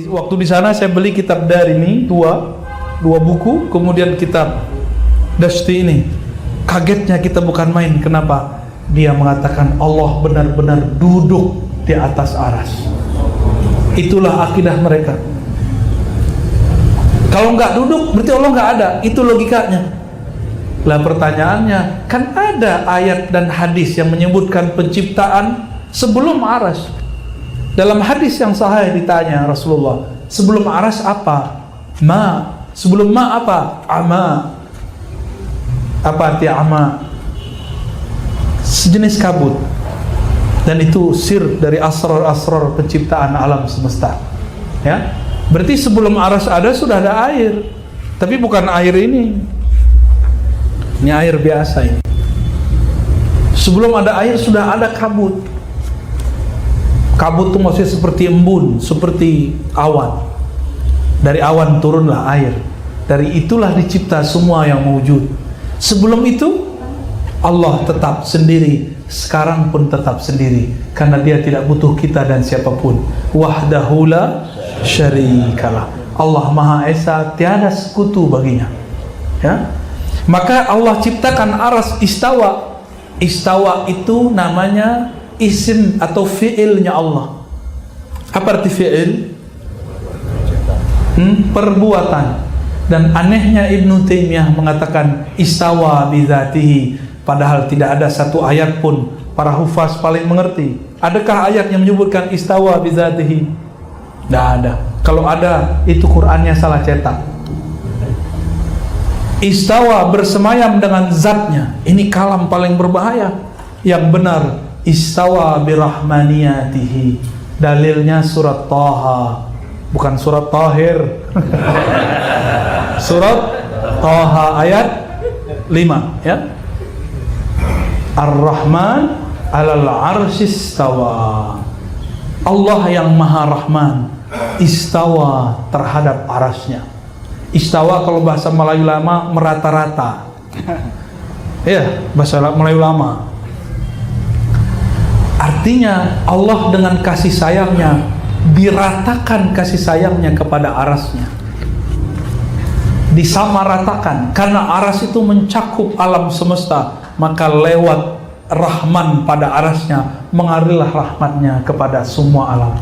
waktu di sana saya beli kitab Darimi dua buku, kemudian kitab Dashti ini. Kagetnya kita bukan main. Kenapa? Dia mengatakan Allah benar-benar duduk di atas aras. Itulah akidah mereka. Kalau nggak duduk berarti Allah nggak ada. Itu logikanya. Lah pertanyaannya, kan ada ayat dan hadis yang menyebutkan penciptaan sebelum aras. Dalam hadis yang sahih ditanya Rasulullah, sebelum aras apa? Ma. Sebelum ma apa? Ama. Apa arti ama? Sejenis kabut. Dan itu sir dari asrar-asrar penciptaan alam semesta. Ya. Berarti sebelum aras ada sudah ada air. Tapi bukan air ini. Ini air biasa ini. Sebelum ada air sudah ada kabut. Kabut itu maksudnya seperti embun, seperti awan. Dari awan turunlah air. Dari itulah dicipta semua yang mewujud. Sebelum itu Allah tetap sendiri, sekarang pun tetap sendiri, karena dia tidak butuh kita dan siapapun. Wahdahu la syarikalah. Allah Maha Esa, tiada sekutu baginya. Ya. Maka Allah ciptakan aras istawa. Istawa itu namanya isim atau fi'ilnya Allah. Apa arti fi'il? Perbuatan. Dan anehnya Ibnu Taimiyah mengatakan istawa bidzatihi, padahal tidak ada satu ayat pun para hufaz paling mengerti. Adakah ayat yang menyebutkan istawa bidzatihi? Tidak ada. Kalau ada, itu Qur'annya salah cetak. Istawa bersemayam dengan zatnya. Ini kalam paling berbahaya. Yang benar istawa birahmaniyatihi. Dalilnya surat Taha, bukan surat Tahir. Surat Taha ayat 5 ya. Ar-Rahman 'alal 'arsy istawa. Allah yang Maha Rahman istawa terhadap arasnya. Istawa kalau bahasa Melayu lama merata-rata. Ya, bahasa Melayu lama. Artinya Allah dengan kasih sayangnya diratakan kasih sayangnya kepada arasnya. Disamaratakan, karena aras itu mencakup alam semesta, maka lewat Rahman pada arasnya mengalirlah rahmatnya kepada semua alam.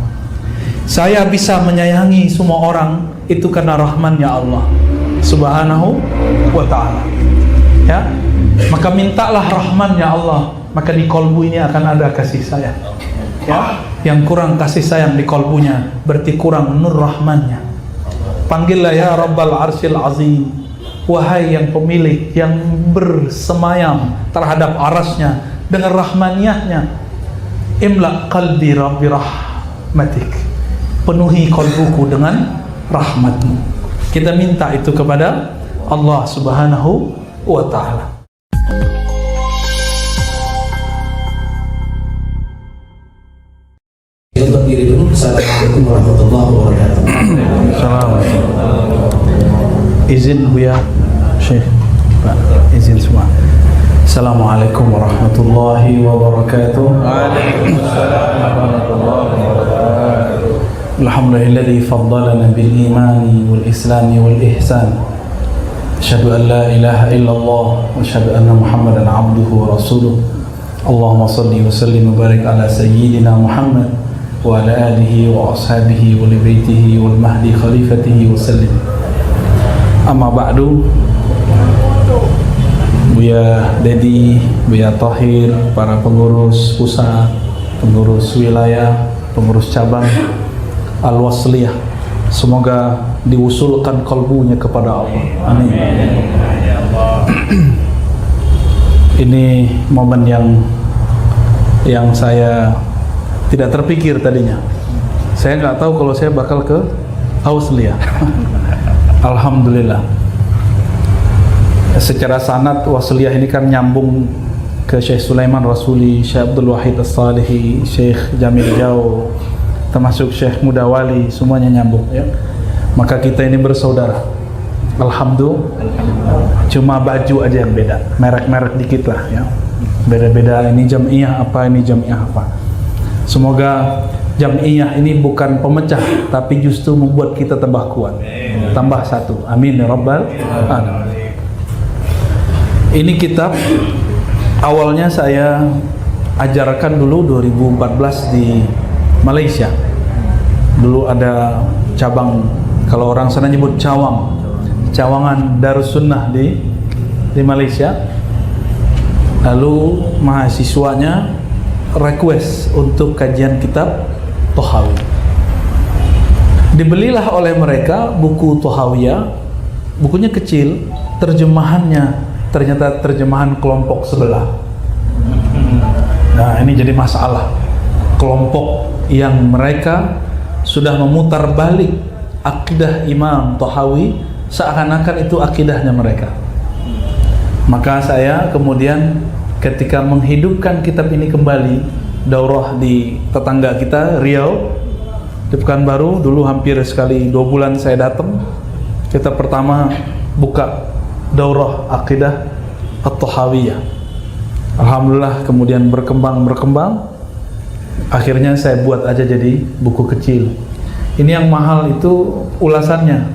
Saya bisa menyayangi semua orang itu karena rahmannya Allah Subhanahu wa ta'ala. Ya, maka mintalah rahmannya Allah, maka di kolbu ini akan ada kasih sayang. Ya, yang kurang kasih sayang di kolbunya berarti kurang nur rahmannya. Panggillah ya Rabbal Arsyil Azim, wahai yang pemilik yang bersemayam terhadap arasnya dengan rahmaniyahnya. Imla qalbi rabbi rahmatik, penuhi kolbuku dengan rahmatmu. Kita minta itu kepada Allah Subhanahu wa ta'ala. Kita berdiri dulu. Assalamualaikum warahmatullahi wabarakatuh. Assalamualaikum. Izin Buya Syekh, Pak, izin semua. Assalamualaikum warahmatullahi wabarakatuh. Waalaikumsalam warahmatullahi wabarakatuh. Alhamdulillahilladzi faddalana bil imani wal islami wal ihsan. Asyhadu an la ilaha illallah wa asyhadu anna Muhammadan abduhu wa rasuluh. Allahumma shalli wa sallim wa barik ala sayyidina Muhammad wa ala alihi wa ashabihi wa li baitihi wal mahdi khalifatihi wa sallim. Amma ba'du. Buya Dedi, Buya Tahir, para pengurus pusat, pengurus wilayah, pengurus cabang Al-Wasliyah, semoga diusulkan kalbunya kepada Allah. Amin. Ini momen yang saya tidak terpikir tadinya. Saya nggak tahu kalau saya bakal ke Wasliyah. Alhamdulillah. Secara sanad Wasliyah ini kan nyambung ke Syekh Sulaiman Rasuli, Syekh Abdul Wahid As-Salihi, Syekh Jamil Jau, termasuk Syekh Mudawali, semuanya nyambung ya. Maka kita ini bersaudara. Alhamdulillah. Cuma baju aja yang beda, merek-merek dikit lah ya. Beda-beda, ini jamiah apa, ini jamiah apa. Semoga Jam'iyah ini bukan pemecah, tapi justru membuat kita tambah kuat, tambah satu. Amin ya rabbal alamin. Ini kitab awalnya saya ajarkan dulu 2014 di Malaysia. Dulu ada cabang, kalau orang sana nyebut cawangan Darus Sunnah di Malaysia. Lalu mahasiswanya request untuk kajian kitab Tahawi. Dibelilah oleh mereka buku Tahawiyah. Bukunya kecil, terjemahannya ternyata terjemahan kelompok sebelah. Nah, ini jadi masalah. Kelompok yang mereka sudah memutar balik akidah Imam Tahawi seakan-akan itu akidahnya mereka. Maka saya kemudian ketika menghidupkan kitab ini kembali, daurah di tetangga kita Riau di Pekanbaru, dulu hampir sekali 2 bulan saya datang. Kita pertama buka daurah akidah At-Tahawiyah. Alhamdulillah kemudian berkembang. Akhirnya saya buat aja jadi buku kecil. Ini yang mahal itu ulasannya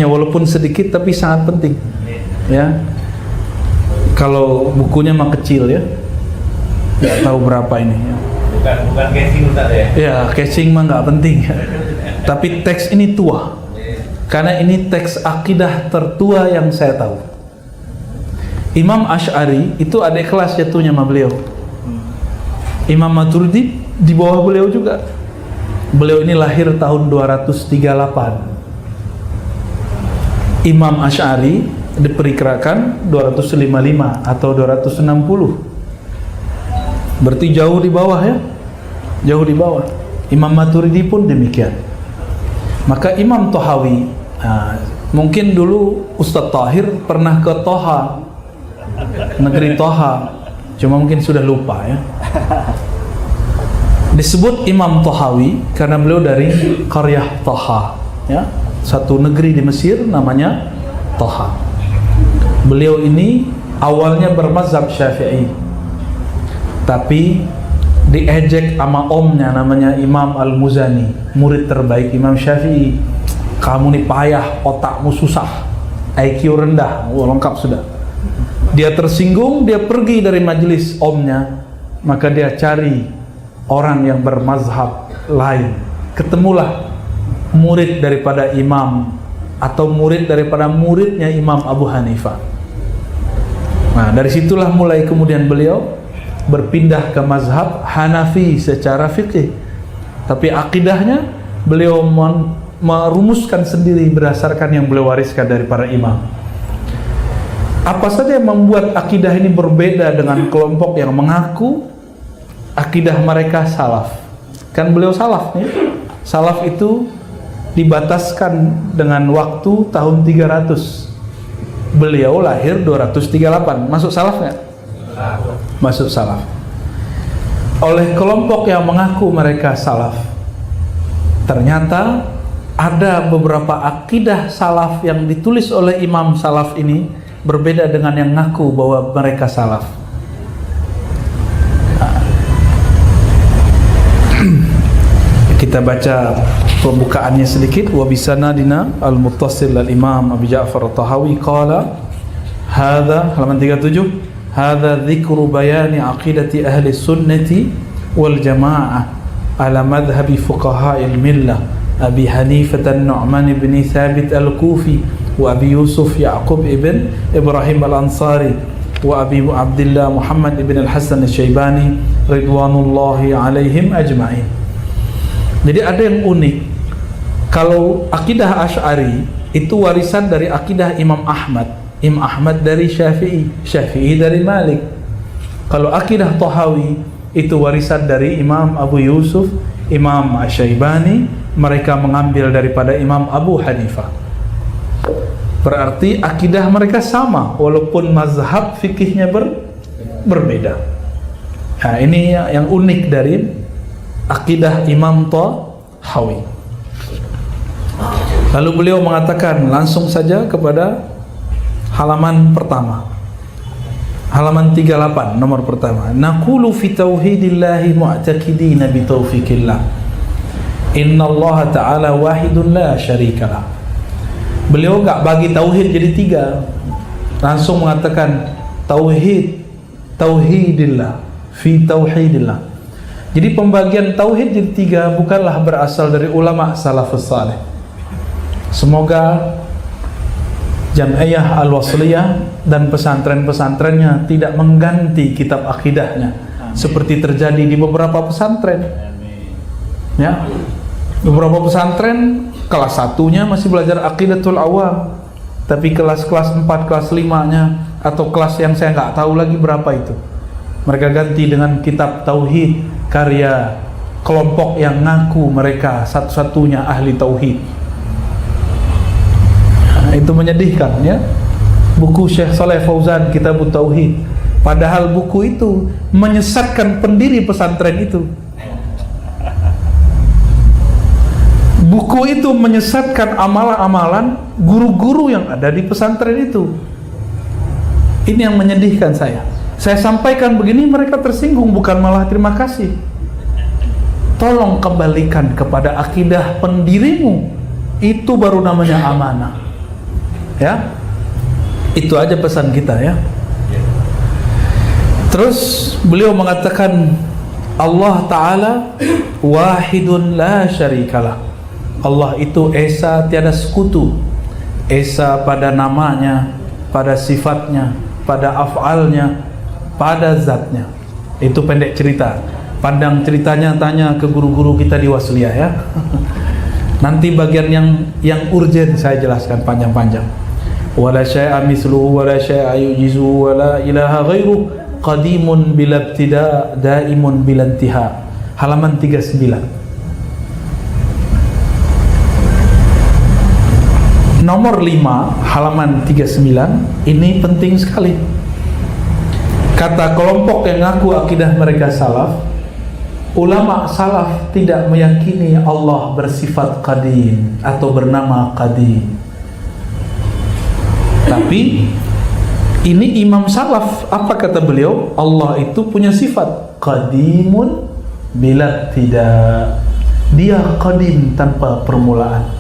walaupun sedikit tapi sangat penting ya. Kalau bukunya mah kecil ya, nggak tahu berapa ini ya. Bukan casing Ustaz ya? Ya, casing mah nggak penting ya. Tapi teks ini tua, karena ini teks akidah tertua yang saya tahu. Imam Asy'ari itu adik kelas jatuhnya sama beliau. Imam Maturidi di bawah beliau juga. Beliau ini lahir tahun 238. Imam Asy'ari diperkirakan 255 atau 260. Berarti jauh di bawah ya, jauh di bawah. Imam Maturidi pun demikian. Maka Imam Tahawi, mungkin dulu Ustadz Tahir pernah ke Toha, negeri Toha, cuma mungkin sudah lupa ya. Disebut Imam Tahawi karena beliau dari Qaryah Toha, ya, satu negeri di Mesir namanya Toha. Beliau ini awalnya bermazhab Syafi'i, tapi diejek sama omnya namanya Imam Al-Muzani, murid terbaik Imam Syafi'i. Kamu nih payah, otakmu susah, IQ rendah, lengkap sudah. Dia tersinggung, dia pergi dari majelis omnya, maka dia cari orang yang bermazhab lain. Ketemulah murid daripada imam atau murid daripada muridnya Imam Abu Hanifah. Nah, dari situlah mulai kemudian beliau berpindah ke mazhab Hanafi secara fikih, tapi akidahnya beliau merumuskan sendiri berdasarkan yang beliau wariskan dari para imam. Apa saja yang membuat akidah ini berbeda dengan kelompok yang mengaku akidah mereka salaf? Kan beliau salaf nih. Salaf itu dibataskan dengan waktu tahun 300. Beliau lahir 238. Masuk salaf nggak? Masuk salaf. Oleh kelompok yang mengaku mereka salaf, ternyata ada beberapa akidah salaf yang ditulis oleh imam salaf ini berbeda dengan yang ngaku bahwa mereka salaf. Kita baca pembukaannya sedikit. Wa bisanadina al-muttasil al-imam Abi Ja'far at-Tahawi qala hadza, halaman 37, hadza dzikru bayani aqidati ahli sunnati wal jamaah ala madhhabi fuqaha'il millah Abi Hanifah an-Nu'man ibn Thabit al-Kufi wa Abi Yusuf Ya'qub ibn Ibrahim al-Ansari wa Abi Abdullah Muhammad ibn al-Hasan al-Syaibani ridwanullahi alaihim ajma'in. Jadi ada yang unik. Kalau akidah Asy'ari itu warisan dari akidah Imam Ahmad, Imam Ahmad dari Syafi'i, Syafi'i dari Malik. Kalau akidah Tahawi itu warisan dari Imam Abu Yusuf, Imam Asy-Syaibani, mereka mengambil daripada Imam Abu Hanifah. Berarti akidah mereka sama walaupun mazhab fikihnya berbeda. Nah, ini yang unik dari akidah Imam Tahawi. Lalu beliau mengatakan, langsung saja kepada halaman pertama. Halaman 38 nomor pertama. Naqulu fi tauhidillahi mu'taqidina bi taufiqillah. Innallaha ta'ala wahidun la syarikalah. Beliau enggak bagi tauhid jadi 3. Langsung mengatakan tauhidillah fi tauhidillah. Jadi pembagian tauhid jadi 3 bukanlah berasal dari ulama salafus saleh. Semoga Jam'iyah Al-Wasliyah dan pesantren-pesantrennya tidak mengganti kitab akidahnya seperti terjadi di beberapa pesantren. Ya. Beberapa pesantren kelas 1-nya masih belajar aqidatul awam, tapi kelas-kelas 4, kelas 5-nya atau kelas yang saya nggak tahu lagi berapa itu, mereka ganti dengan kitab tauhid karya kelompok yang ngaku mereka satu-satunya ahli tauhid. Itu menyedihkan, ya. Buku Syekh Saleh Fauzan Kitabut Tauhid, padahal buku itu menyesatkan pendiri pesantren itu. Buku itu menyesatkan amalan-amalan guru-guru yang ada di pesantren itu. Ini yang menyedihkan saya. Saya sampaikan begini mereka tersinggung, bukan malah terima kasih. Tolong kembalikan kepada akidah pendirimu. Itu baru namanya amanah. Ya, itu aja pesan kita, ya. Terus beliau mengatakan Allah Ta'ala wahidun la syarikalah. Allah itu esa tiada sekutu. Esa pada namanya, pada sifatnya, pada af'alnya, pada zatnya. Itu pendek cerita. Pandang ceritanya tanya ke guru-guru kita di Wasliyah, ya. Nanti bagian yang urgen saya jelaskan panjang-panjang. Wala syai'a misluhu wala syai'a yujizu wala ilaha ghairuh qadimun bila ibtida daimun bila intiha. Halaman 39. Nomor 5 halaman 39 ini penting sekali. Kata kelompok yang ngaku akidah mereka salaf, ulama salaf tidak meyakini Allah bersifat qadim atau bernama qadim. Tapi ini imam salaf, apa kata beliau? Allah itu punya sifat qadimun bila tidak. Dia qadim tanpa permulaan.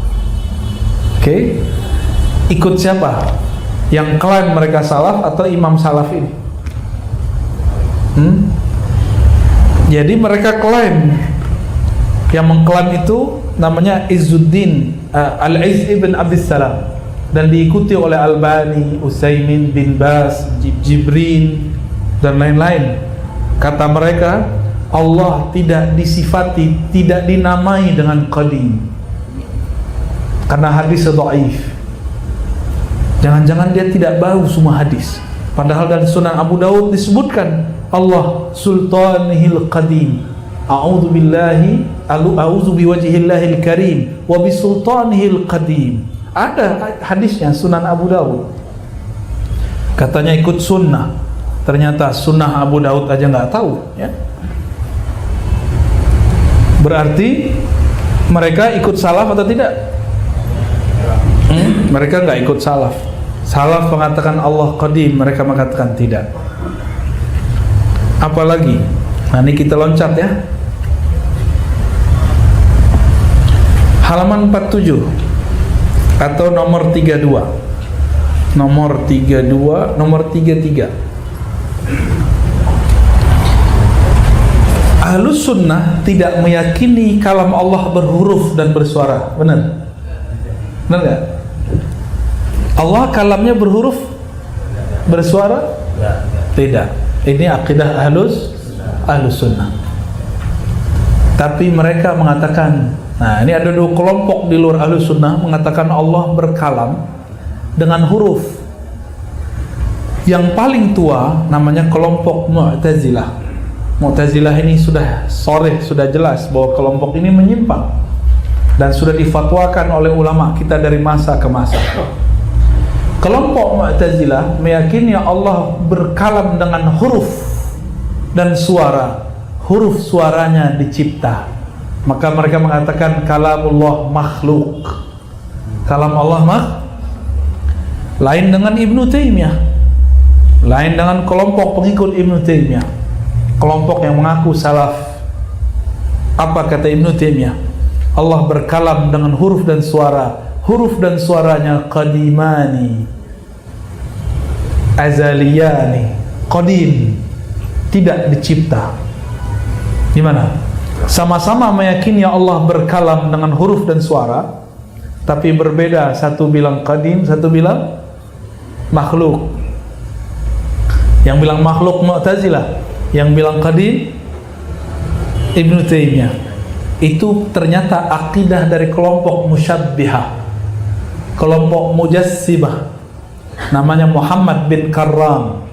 Oke. Ikut siapa? Yang klaim mereka salaf atau imam salaf ini? Jadi mereka klaim, yang mengklaim itu namanya Izzuddin Al-Izz ibn Abdissalam, dan diikuti oleh Albani, Utsaimin, bin Baz, Jibrin dan lain-lain. Kata mereka Allah tidak disifati, tidak dinamai dengan qadim karena hadis dhaif. Jangan-jangan dia tidak bau semua hadis, padahal dari Sunan Abu Daud disebutkan Allah sultanihil qadim. A'udzu billahi a'udzu biwajhillahil karim wa bisultanihil qadim. Ada hadisnya Sunan Abu Daud. Katanya ikut sunnah, ternyata sunnah Abu Daud aja nggak tahu, ya. Berarti mereka ikut salaf atau tidak? Mereka nggak ikut salaf. Salaf mengatakan Allah qadim, mereka mengatakan tidak. Apalagi? Nah, ini kita loncat, ya. Halaman 47 atau nomor 32, nomor 32, nomor 33. Ahlus sunnah tidak meyakini kalam Allah berhuruf dan bersuara. Benar? Benar nggak? Allah kalamnya berhuruf, bersuara? Tidak. Ini akidah ahlus sunnah. Tapi mereka mengatakan, nah ini ada 2 kelompok di luar ahlus sunnah mengatakan Allah berkalam dengan huruf. Yang paling tua namanya kelompok Mu'tazilah. Mu'tazilah ini sudah jelas bahwa kelompok ini menyimpang dan sudah difatwakan oleh ulama kita dari masa ke masa. Kelompok Mu'tazilah meyakini Allah berkalam dengan huruf dan suara. Huruf suaranya dicipta. Maka mereka mengatakan kalamullah makhluk. Kalam Allah lain dengan Ibnu Taimiyah. Lain dengan kelompok pengikut Ibnu Taimiyah, kelompok yang mengaku salaf. Apa kata Ibnu Taimiyah? Allah berkalam dengan huruf dan suara. Huruf dan suaranya qadimani, azaliyani, qadim, tidak dicipta. Gimana? Sama-sama meyakini Allah berkalam dengan huruf dan suara, tapi berbeda. Satu bilang qadim, satu bilang makhluk. Yang bilang makhluk Mu'tazilah, yang bilang qadim Ibnu Taimiyah. Itu ternyata akidah dari kelompok musyabbihah, kelompok mujassimah, namanya Muhammad bin Karram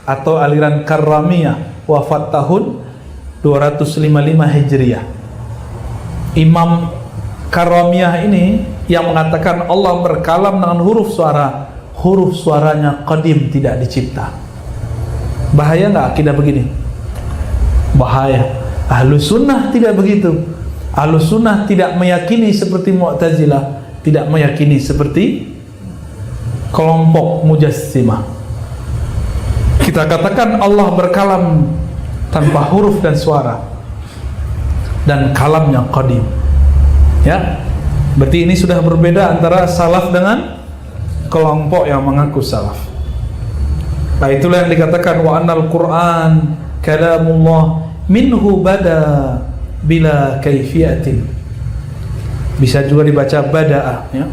atau aliran Karramiyah, wafat tahun 255 Hijriah. Imam Karramiyah ini yang mengatakan Allah berkalam dengan huruf suara, huruf suaranya qadim, tidak dicipta. Bahaya nggak akidah begini? Bahaya. Ahlus sunnah tidak begitu. Ahlus sunnah tidak meyakini seperti Mu'tazilah, tidak meyakini seperti kelompok mujassimah. Kita katakan Allah berkalam tanpa huruf dan suara, dan kalamnya qadim. Ya, berarti ini sudah berbeda antara salaf dengan kelompok yang mengaku salaf. Nah, itulah yang dikatakan wa annal Qur'an kalamullah minhu bada bila kaifiyatin. Bisa juga dibaca bada'ah, ya.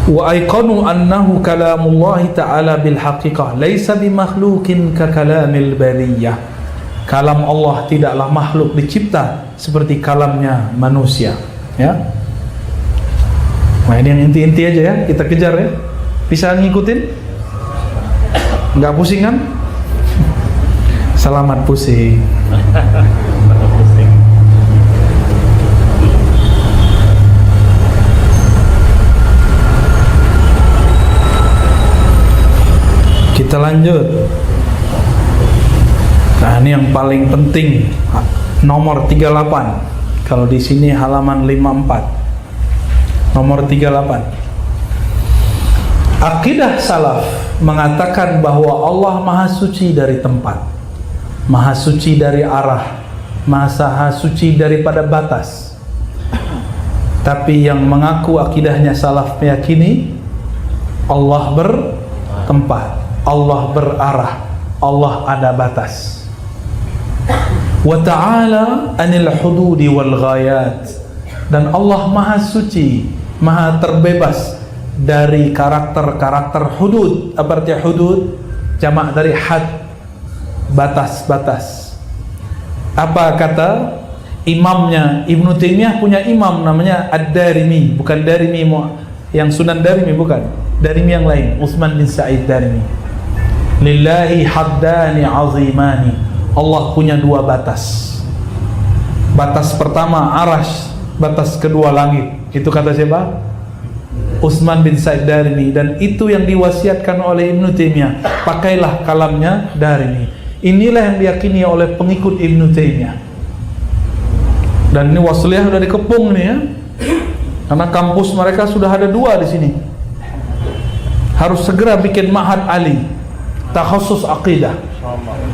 Wa aiqanu annahu kalamullah ta'ala bil haqiqah laisa bimakhluqin ka kalamil bariyah. Kalam Allah tidaklah makhluk dicipta seperti kalamnya manusia, ya. Nah, ini yang inti-inti aja ya, kita kejar ya. Bisa ngikutin? Enggak pusing kan? Selamat pusing. Kita lanjut. Nah, ini yang paling penting, nomor 38. Kalau di sini halaman 54. Nomor 38. Akidah salaf mengatakan bahwa Allah maha suci dari tempat, maha suci dari arah, maha suci daripada batas. Tapi yang mengaku akidahnya salaf meyakini Allah bertempat, Allah berarah, Allah ada batas. Wa ta'ala anil hududi wal ghayat. Dan Allah maha suci, maha terbebas dari karakter-karakter hudud. Apa artinya hudud? Jamak dari had, batas-batas. Apa kata imamnya Ibnu Taimiyah? Punya imam namanya Ad-Darimi, bukan Darimi yang Sunan Darimi, bukan Darimi yang lain, Utsman bin Sa'id Darimi. Lillahi haddani azimani. Allah punya dua batas. Batas pertama arash, batas kedua langit. Itu kata siapa? Utsman bin Sa'id Darimi. Dan itu yang diwasiatkan oleh Ibnu Taimiyah, pakailah kalamnya Darimi. Inilah yang diyakini oleh pengikut Ibnu Taimiyah. Dan ini wasliyah sudah dikepung nih ya, karena kampus mereka sudah ada 2 di sini. Harus segera bikin ma'had ali, takhusus aqidah.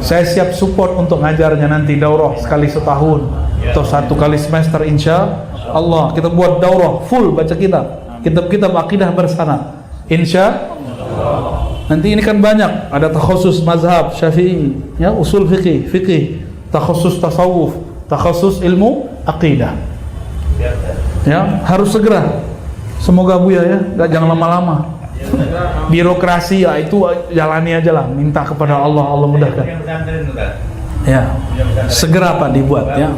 Saya siap support untuk ngajarnya nanti, daurah sekali setahun atau 1 kali semester, insya Allah. Kita buat daurah full, baca kitab-kitab akidah bersanad, insya Allah. Nanti ini kan banyak, ada takhusus mazhab Syafi'i, ya, usul fikih, takhusus tasawuf, takhusus ilmu akidah. Ya, harus segera. Semoga Buya ya, jangan lama-lama. Birokrasi ya itu jalani aja lah, minta kepada Allah, Allah mudahkan. Ya, segera Pak dibuat ya.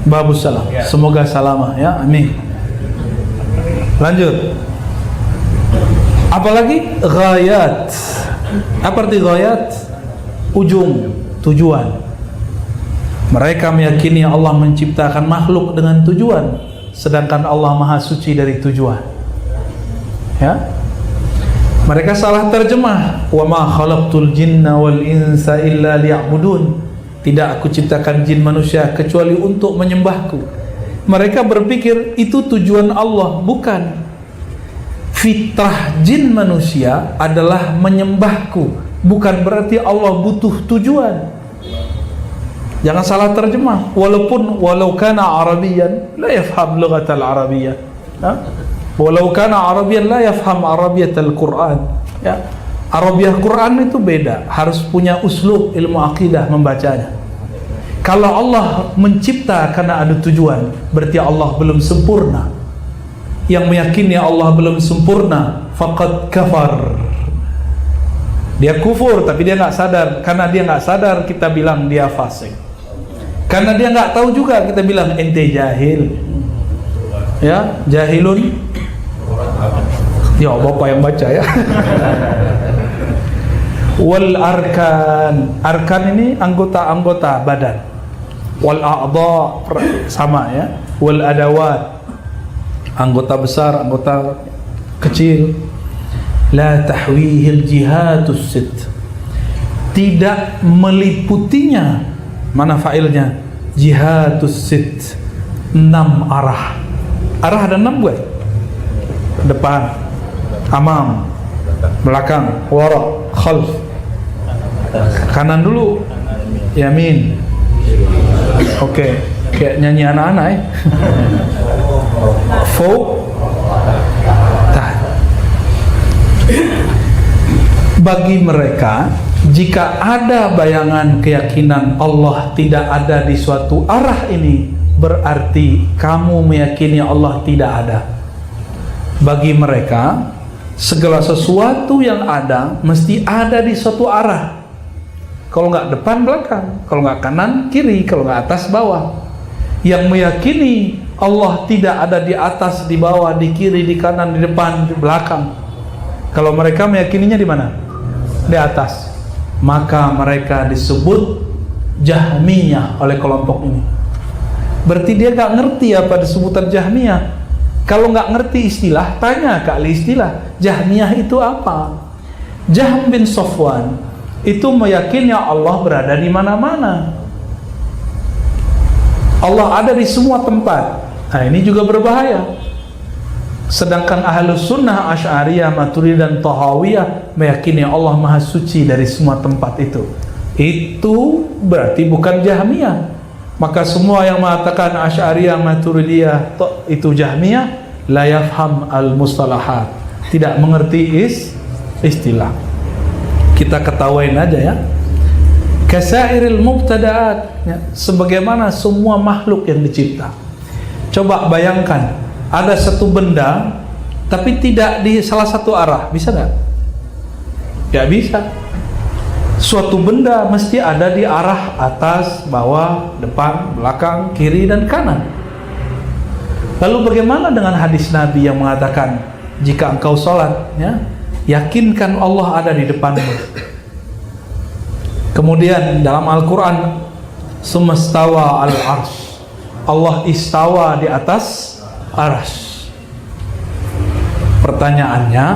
Babus salam. Semoga salamah ya, amin. Lanjut. Apalagi ghayat. Apa arti ghayat? Ujung, tujuan. Mereka meyakini Allah menciptakan makhluk dengan tujuan, sedangkan Allah maha suci dari tujuan. Ya. Mereka salah terjemah. Wa ma khalaqtul jinna wal insa illa liya'budun. Tidak aku ciptakan jin manusia kecuali untuk menyembahku. Mereka berpikir itu tujuan Allah, bukan. fitrah jin manusia adalah menyembahku, bukan berarti Allah butuh tujuan. Jangan salah terjemah. Walau kana Arabiyan la yafham lughatal Arabiyyah. Walau kana Arabiyan la yafham Arabiyatal Quran. Ya. Arabiah Quran itu beda, harus punya uslub ilmu akidah membacanya. Kalau Allah mencipta karena ada tujuan, berarti Allah belum sempurna. Yang meyakini Allah belum sempurna, faqad kafar. Dia kufur, tapi dia nggak sadar. Karena dia nggak sadar, kita bilang dia fasik. Karena dia nggak tahu juga, kita bilang ente jahil. Ya, jahilun. Ya, bapak yang baca ya. Wal arkan ini anggota-anggota badan. Wal a'dha sama ya. Wal adawat, anggota besar, anggota kecil. La tahwihil jihatus sit, tidak meliputinya. Mana fa'ilnya? Jihatus sit, 6 arah. Arah ada 6 gue. Depan, amam, belakang, wara, khalf. Kanan dulu, yamin. Oke, kayak nyanyi anak-anak ya. Fawq, taht. Bagi mereka, jika ada bayangan keyakinan Allah tidak ada di suatu arah ini, berarti kamu meyakini Allah tidak ada. Bagi mereka, segala sesuatu yang ada mesti ada di suatu arah. Kalau nggak depan belakang, kalau nggak kanan kiri, kalau nggak atas bawah. Yang meyakini Allah tidak ada di atas, di bawah, di kiri, di kanan, di depan, di belakang. Kalau mereka meyakininya di mana? Di atas. Maka mereka disebut Jahmiyah oleh kelompok ini. Berarti dia nggak ngerti apa disebutan Jahmiyah. Kalau nggak ngerti istilah, tanya ke ahli istilah. Jahmiyah itu apa? Jahm bin Safwan itu meyakini Allah berada di mana-mana. Allah ada di semua tempat. Nah, ini juga berbahaya. Sedangkan Ahlus Sunnah Asy'ariyah, Maturidiyah dan Tahawiyah meyakini Allah Maha Suci dari semua tempat itu. Itu berarti bukan Jahmiyah. Maka semua yang mengatakan Asy'ariyah, Maturidiyah itu Jahmiyah, la yafham al-mustalahat, tidak mengerti istilah. Kita ketawain aja ya. Kasairil mubtada'at, ya, sebagaimana semua makhluk yang dicipta. Coba bayangkan, ada satu benda tapi tidak di salah satu arah, bisa nggak? Nggak bisa. Suatu benda mesti ada di arah atas, bawah, depan, belakang, kiri dan kanan. Lalu bagaimana dengan hadis Nabi yang mengatakan jika engkau sholat, ya, yakinkan Allah ada di depanmu. Kemudian dalam Al-Quran, sumastawa al-arsh, Allah istawa di atas arsh. Pertanyaannya,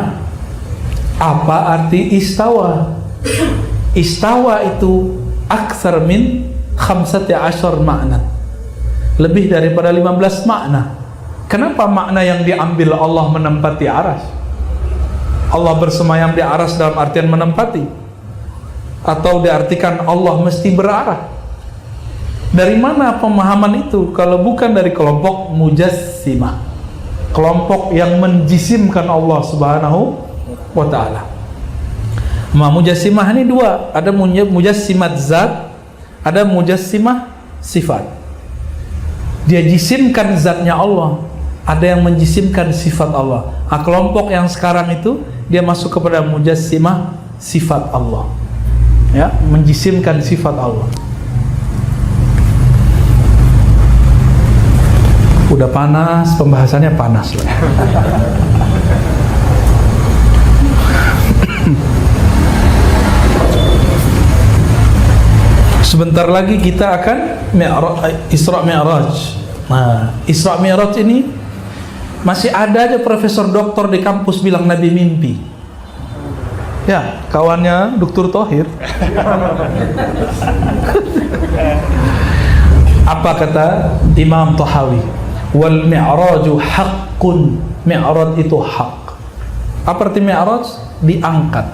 apa arti istawa? Istawa itu aktsar min 15 makna, lebih daripada 15 makna. Kenapa makna yang diambil Allah menempati aras? Allah bersemayam di aras dalam artian menempati, atau diartikan Allah mesti berarah? Dari mana pemahaman itu kalau bukan dari kelompok mujassimah, kelompok yang menjisimkan Allah Subhanahu wa ta'ala. Mujassimah ini dua, ada mujassimat zat, ada mujassimah sifat. Dia jisimkan zatnya Allah, ada yang menjisimkan sifat Allah. Nah, kelompok yang sekarang itu dia masuk kepada mujassimah sifat Allah, ya, menjisimkan sifat Allah. Udah panas, pembahasannya panas lah. Sebentar lagi kita akan Isra Mi'raj. Nah, Isra Mi'raj ini masih ada aja profesor doktor di kampus bilang Nabi mimpi. Ya, kawannya Dr. Thohir. Apa kata Imam Tahawi? Wal mi'raju haqqun. Mi'raj itu hak. Apa arti Mi'raj? Diangkat.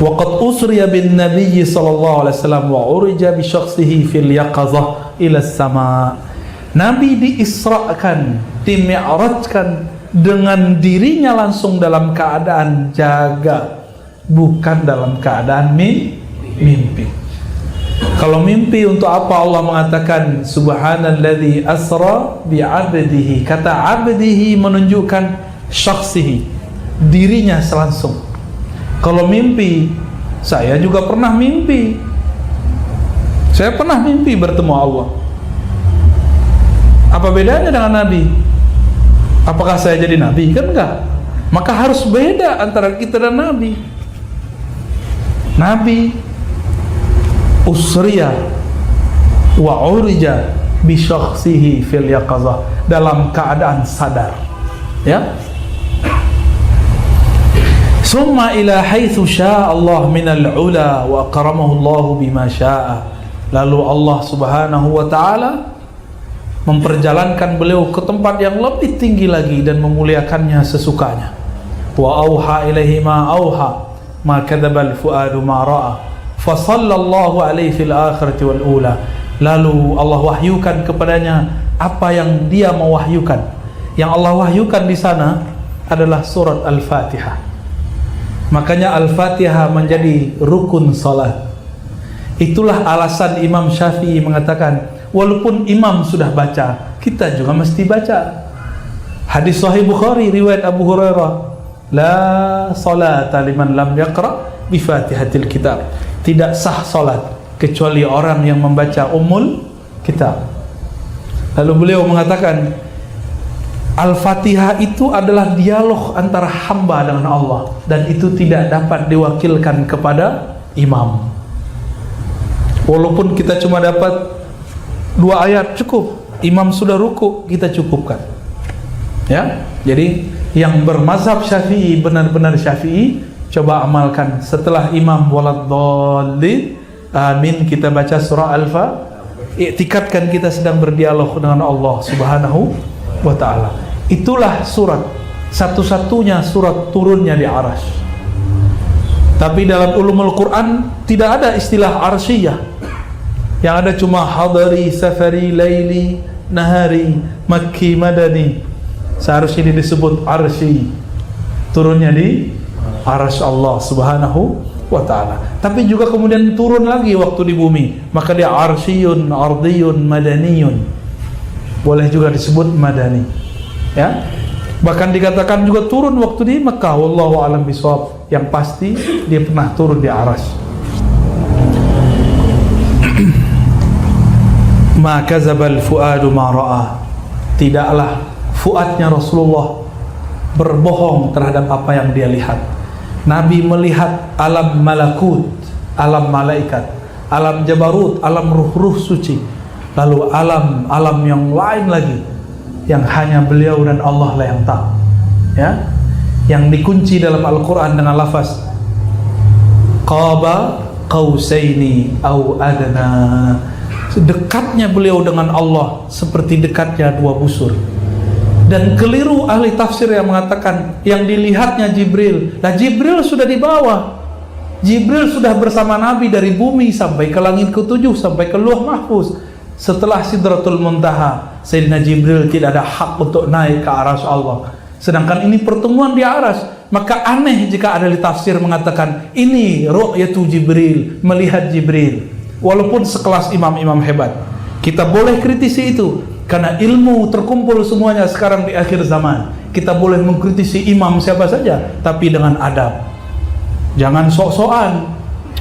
Waqad usriya bin Nabi sallallahu alaihi wasallam wa urija bi syakhsihi fil yaqazah ila sama. Nabi diisrakan, dimi'rajkan dengan dirinya langsung dalam keadaan jaga, bukan dalam keadaan mimpi. Kalau mimpi, untuk apa Allah mengatakan subhanalladzi asra bi 'abdihi? Kata 'abdihi menunjukkan syakhsihi, dirinya langsung. Kalau mimpi, saya juga pernah mimpi. Saya pernah mimpi bertemu Allah. Apa bedanya dengan Nabi? Apakah saya jadi Nabi? Kan enggak. Maka harus beda antara kita dan Nabi. Nabi usriya wa urija bi syakhsihi fil yaqazah, dalam keadaan sadar. Ya. Summa ila haitsu syaa Allah minal ula wa akramahu Allah bima syaa. Lalu Allah Subhanahu wa taala memperjalankan beliau ke tempat yang lebih tinggi lagi dan memuliakannya sesukanya. Wa auha ilaihi ma auha ma kadzabal fuadu ma ra'a fa sallallahu alaihi fil akhirati wal ula. Lalu Allah wahyukan kepadanya apa yang dia mewahyukan. Yang Allah wahyukan di sana adalah surat Al-Fatihah. Makanya Al-Fatihah menjadi rukun salat. Itulah alasan Imam Syafi'i mengatakan, walaupun imam sudah baca, kita juga mesti baca. Hadis Sahih Bukhari riwayat Abu Hurairah, la salata liman lam yaqra bi Fatihatil Kitab. Tidak sah salat kecuali orang yang membaca Ummul Kitab. Lalu beliau mengatakan, Al-Fatihah itu adalah dialog antara hamba dengan Allah, dan itu tidak dapat diwakilkan kepada imam. Walaupun kita cuma dapat 2 ayat cukup, imam sudah ruku, kita cukupkan. Ya, jadi yang bermazhab Syafi'i, benar-benar Syafi'i, coba amalkan setelah imam waladdallin amin, kita baca surah Al-Fatihah, iktikadkan kita sedang berdialog dengan Allah Subhanahu wa ta'ala. Itulah surat, satu-satunya surat turunnya di Arsy. Tapi dalam ulumul Quran tidak ada istilah arsyiyah. Yang ada cuma hadari, safari, laili, nahari, makki, madani. Seharusnya ini disebut arsy, turunnya di Arsy Allah Subhanahu wa ta'ala. Tapi juga kemudian turun lagi waktu di bumi, maka dia arsyiyun, ardiyun, madaniyun. Boleh juga disebut madani. Ya, bahkan dikatakan juga turun waktu di Mekah. Wallahu a'lam bishawab. Yang pasti dia pernah turun di Arsy. Ma kadzabal fuadu ma ra'a. Tidaklah fuadnya Rasulullah berbohong terhadap apa yang dia lihat. Nabi melihat alam malakut, alam malaikat, alam jabarut, alam ruh-ruh suci, lalu alam yang lain lagi yang hanya beliau dan Allah lah yang tahu. Ya, yang dikunci dalam Al-Quran dengan lafaz qaba qausaini au adna. Dekatnya beliau dengan Allah seperti dekatnya 2 busur. Dan keliru ahli tafsir yang mengatakan yang dilihatnya Jibril. Nah, Jibril sudah di bawah. Jibril sudah bersama Nabi dari bumi sampai ke langit ke-7, sampai ke Lauh Mahfuz. Setelah Sidratul Muntaha, Sayyidina Jibril tidak ada hak untuk naik ke Arsy Allah. Sedangkan ini pertemuan di Arsy. Maka aneh jika ada di tafsir mengatakan ini ru'yatu Jibril, melihat Jibril. Walaupun sekelas imam-imam hebat, kita boleh kritisi itu, karena ilmu terkumpul semuanya sekarang di akhir zaman. Kita boleh mengkritisi imam siapa saja, tapi dengan adab. Jangan sok-sokan.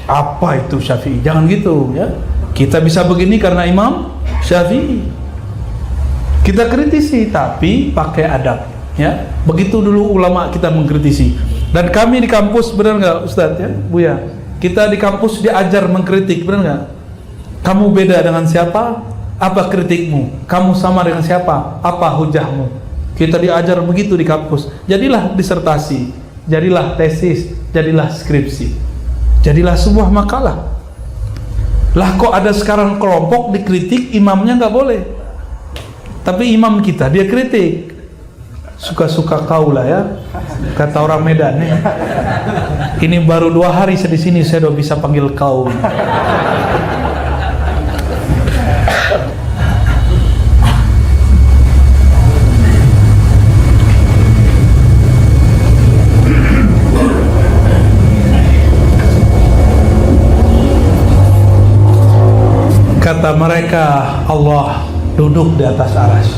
Apa itu Syafi'i? Jangan gitu, ya. Kita bisa begini karena Imam Syafi'i. Kita kritisi tapi pakai adab, ya. Begitu dulu ulama kita mengkritisi. Dan kami di kampus, benar nggak Ustadz, ya, Buya? Kita di kampus diajar mengkritik, benar nggak? Kamu beda dengan siapa? Apa kritikmu? Kamu sama dengan siapa? Apa hujahmu? Kita diajar begitu di kampus. Jadilah disertasi, jadilah tesis, jadilah skripsi, jadilah sebuah makalah. Lah kok ada sekarang kelompok dikritik, imamnya nggak boleh, tapi imam kita dia kritik. Suka-suka kau lah, ya. kata orang Medan nih. Ini baru 2 hari saya di sini saya udah bisa panggil kau. Kata mereka, Allah duduk di atas arsy.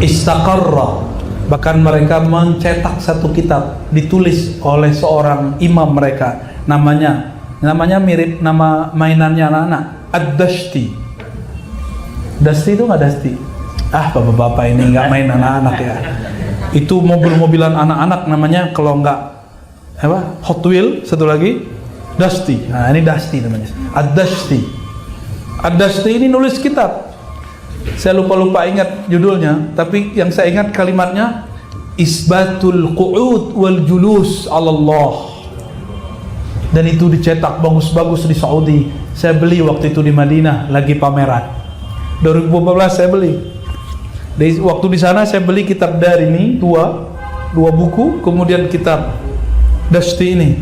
Istaqarra. Bahkan mereka mencetak satu kitab ditulis oleh seorang imam mereka, namanya mirip nama mainannya anak-anak, Ad-Dashti. Dashti itu nggak Dashti? Bapak-bapak ini nggak main anak-anak ya. Itu mobil-mobilan anak-anak namanya, kalau nggak Hot Wheel, satu lagi Dashti. Nah ini Dashti namanya, Ad-Dashti. Ad-Dashti ini nulis kitab. Saya lupa ingat judulnya, tapi yang saya ingat kalimatnya, Isbatul Qu'ud wal Julus 'ala Allah. Dan itu dicetak bagus-bagus di Saudi. Saya beli waktu itu di Madinah, lagi pameran. 2014 saya beli. Waktu di sana saya beli kitab Darimi dua buku, kemudian kitab Dashti ini.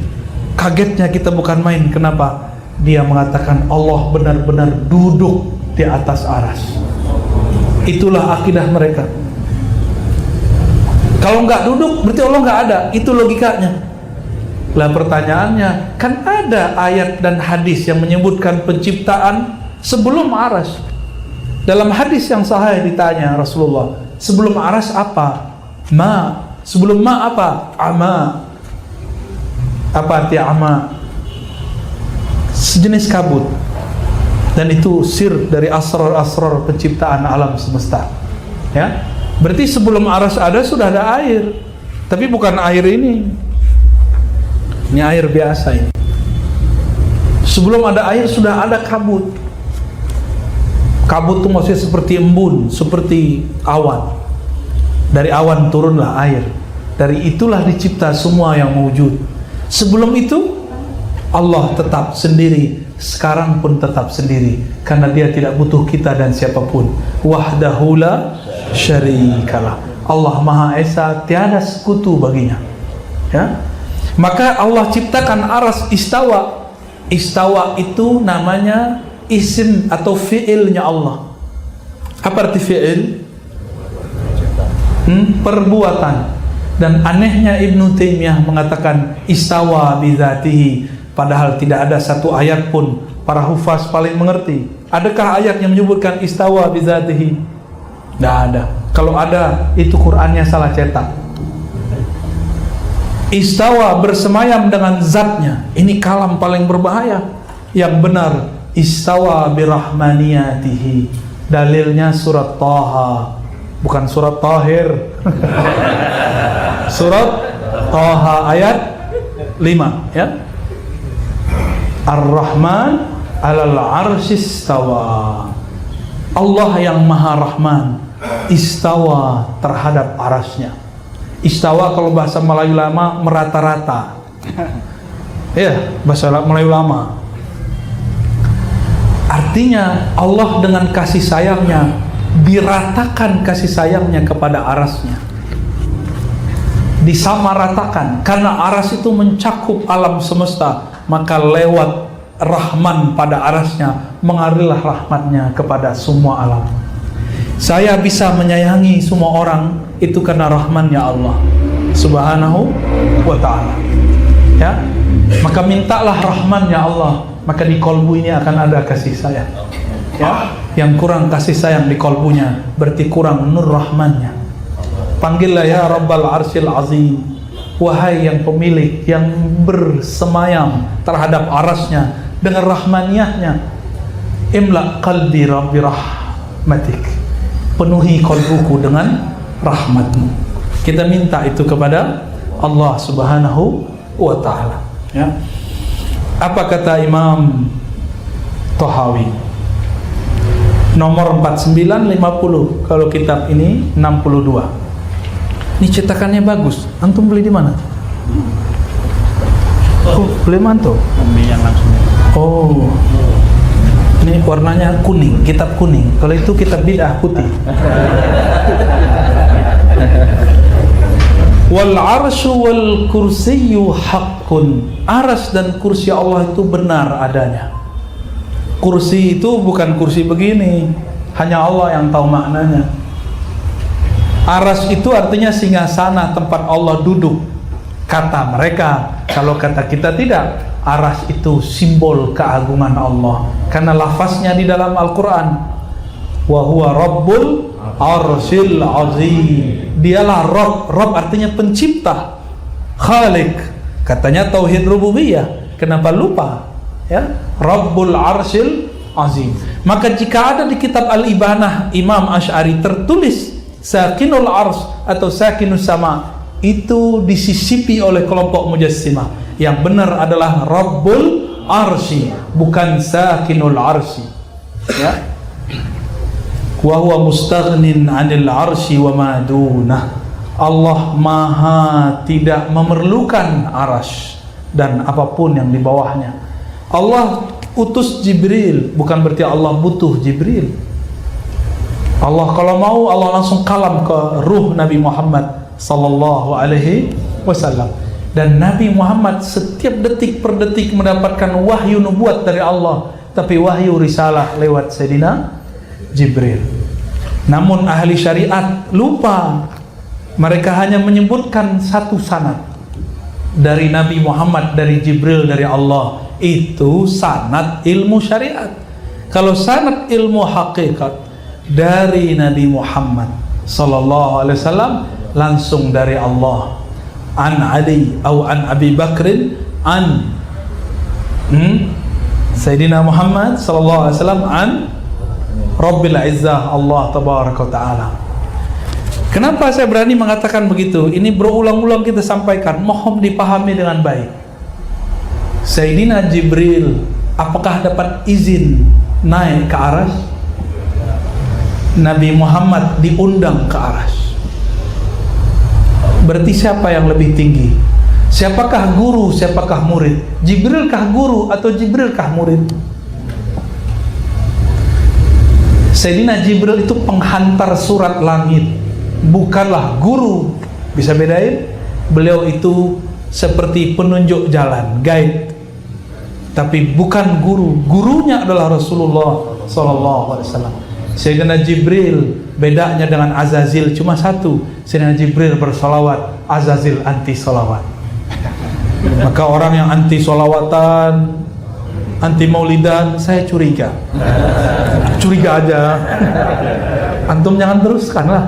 Kagetnya kita bukan main. Kenapa? Dia mengatakan Allah benar-benar duduk di atas arsy. Itulah akidah mereka. Kalau nggak duduk berarti Allah nggak ada. Itu logikanya. Lah pertanyaannya, kan ada ayat dan hadis yang menyebutkan penciptaan sebelum arsy. Dalam hadis yang sahih ditanya Rasulullah, sebelum arsy apa? Ma. Sebelum ma apa? Ama. Apa arti ama? Sejenis kabut. Dan itu sir dari asrar-asrar penciptaan alam semesta. Ya, berarti sebelum arsy ada sudah ada air, tapi bukan air ini. Ini air biasa ini. Sebelum ada air sudah ada kabut. Kabut itu maksudnya seperti embun, seperti awan. Dari awan turunlah air. Dari itulah dicipta semua yang wujud. Sebelum itu Allah tetap sendiri, sekarang pun tetap sendiri, karena dia tidak butuh kita dan siapapun. Wahdahu la syarikalah. Allah Maha Esa, tiada sekutu baginya. Ya, maka Allah ciptakan arsy istawa. Istawa itu namanya isim atau fi'ilnya Allah. Apa arti fi'il? Perbuatan. Dan anehnya Ibnu Taimiyah mengatakan istawa bidzatihi. Padahal tidak ada satu ayat pun para hufaz paling mengerti. Adakah ayat yang menyebutkan istawa bidzatihi? Tidak ada. Kalau ada, itu Qur'annya salah cetak. Istawa bersemayam dengan zatnya. Ini kalam paling berbahaya. Yang benar, istawa birahmaniyatihi. Dalilnya surat Taha, bukan surat Tahir. Surat Taha ayat 5, ya. Ar-Rahman 'alal 'arsy istawa. Allah yang Maha Rahman istawa terhadap arasnya. Istawa kalau bahasa Melayu lama merata-rata. Ya, bahasa Melayu lama. Artinya Allah dengan kasih sayangnya diratakan kasih sayangnya kepada arasnya. Disamaratakan, karena arsy itu mencakup alam semesta. Maka lewat Rahman pada arasnya mengalirlah rahmatnya kepada semua alam. Saya bisa menyayangi semua orang itu karena rahmannya Allah Subhanahu wa ta'ala. Ya, maka mintalah rahmannya Allah, maka di kolbu ini akan ada kasih sayang. Ya, yang kurang kasih sayang di kolbunya berarti kurang nur rahmannya. Panggillah ya Rabbal Arsyil Azim, wahai yang pemilik, yang bersemayam terhadap arasnya dengan rahmaniyahnya. Imla qalbi rabbi rahmatik, penuhi kolbuku dengan rahmatmu. Kita minta itu kepada Allah Subhanahu wa ta'ala. Ya. Apa kata Imam Tahawi? Nomor 4950, kalau kitab ini 62. Ini cetakannya bagus. Antum beli di mana? Oh, beli mantu? Beli yang langsung. Oh. Ini warnanya kuning, kitab kuning. Kalau itu kitab bid'ah putih. Wal arsyu wal kursiyyu haqqun. Arsy dan kursi Allah itu benar adanya. Kursi itu bukan kursi begini, hanya Allah yang tahu maknanya. Arsy itu artinya singgasana, tempat Allah duduk, kata mereka. Kalau kata kita tidak. Arsy itu simbol keagungan Allah, karena lafaznya di dalam Al-Quran, wa huwa rabbul arsyil azim. Dialah Rabb. Rabb artinya pencipta, Khalik. Katanya tauhid rububiyah, kenapa lupa? Ya, Rabbul arsyil azim. Maka jika ada di kitab Al-Ibanah Imam Asy'ari tertulis sakinul ars atau sakinus sama, itu disisipi oleh kelompok Mujassimah. Yang benar adalah Rabbul arsy, bukan sakinul arsy. Ya, wa huwa mustaghnin 'anil arsy wa ma dunah. Allah maha tidak memerlukan arsy dan apapun yang di bawahnya. Allah utus Jibril, bukan berarti Allah butuh Jibril. Allah kalau mau, Allah langsung kalam ke ruh Nabi Muhammad sallallahu alaihi wasallam. Dan Nabi Muhammad setiap detik per detik mendapatkan wahyu nubuat dari Allah, tapi wahyu risalah lewat Sayyidina Jibril. Namun ahli syariat lupa. Mereka hanya menyebutkan satu sanad dari Nabi Muhammad, dari Jibril, dari Allah. Itu sanad ilmu syariat. Kalau sanad ilmu hakikat dari Nabi Muhammad sallallahu alaihi wasallam, langsung dari Allah. An Ali atau an Abi Bakrin an Sayyidina Muhammad sallallahu alaihi wasallam an Rabbil Izzah Allah tabaraka taala. Kenapa saya berani mengatakan begitu? Ini berulang-ulang kita sampaikan, mohon dipahami dengan baik. Sayyidina Jibril apakah dapat izin naik ke arsy? Nabi Muhammad diundang ke arsy. Berarti siapa yang lebih tinggi? Siapakah guru, siapakah murid? Jibril kah guru atau Jibril kah murid? Sayyidina Jibril itu penghantar surat langit, bukanlah guru. Bisa bedain? Beliau itu seperti penunjuk jalan, guide, tapi bukan guru. Gurunya adalah Rasulullah sallallahu alaihi wasallam. Sayyidina Jibril bedanya dengan Azazil cuma satu, Sayyidina Jibril bersolawat, Azazil anti solawat. Maka orang yang anti solawatan, anti maulidan, saya curiga aja. Antum jangan teruskanlah.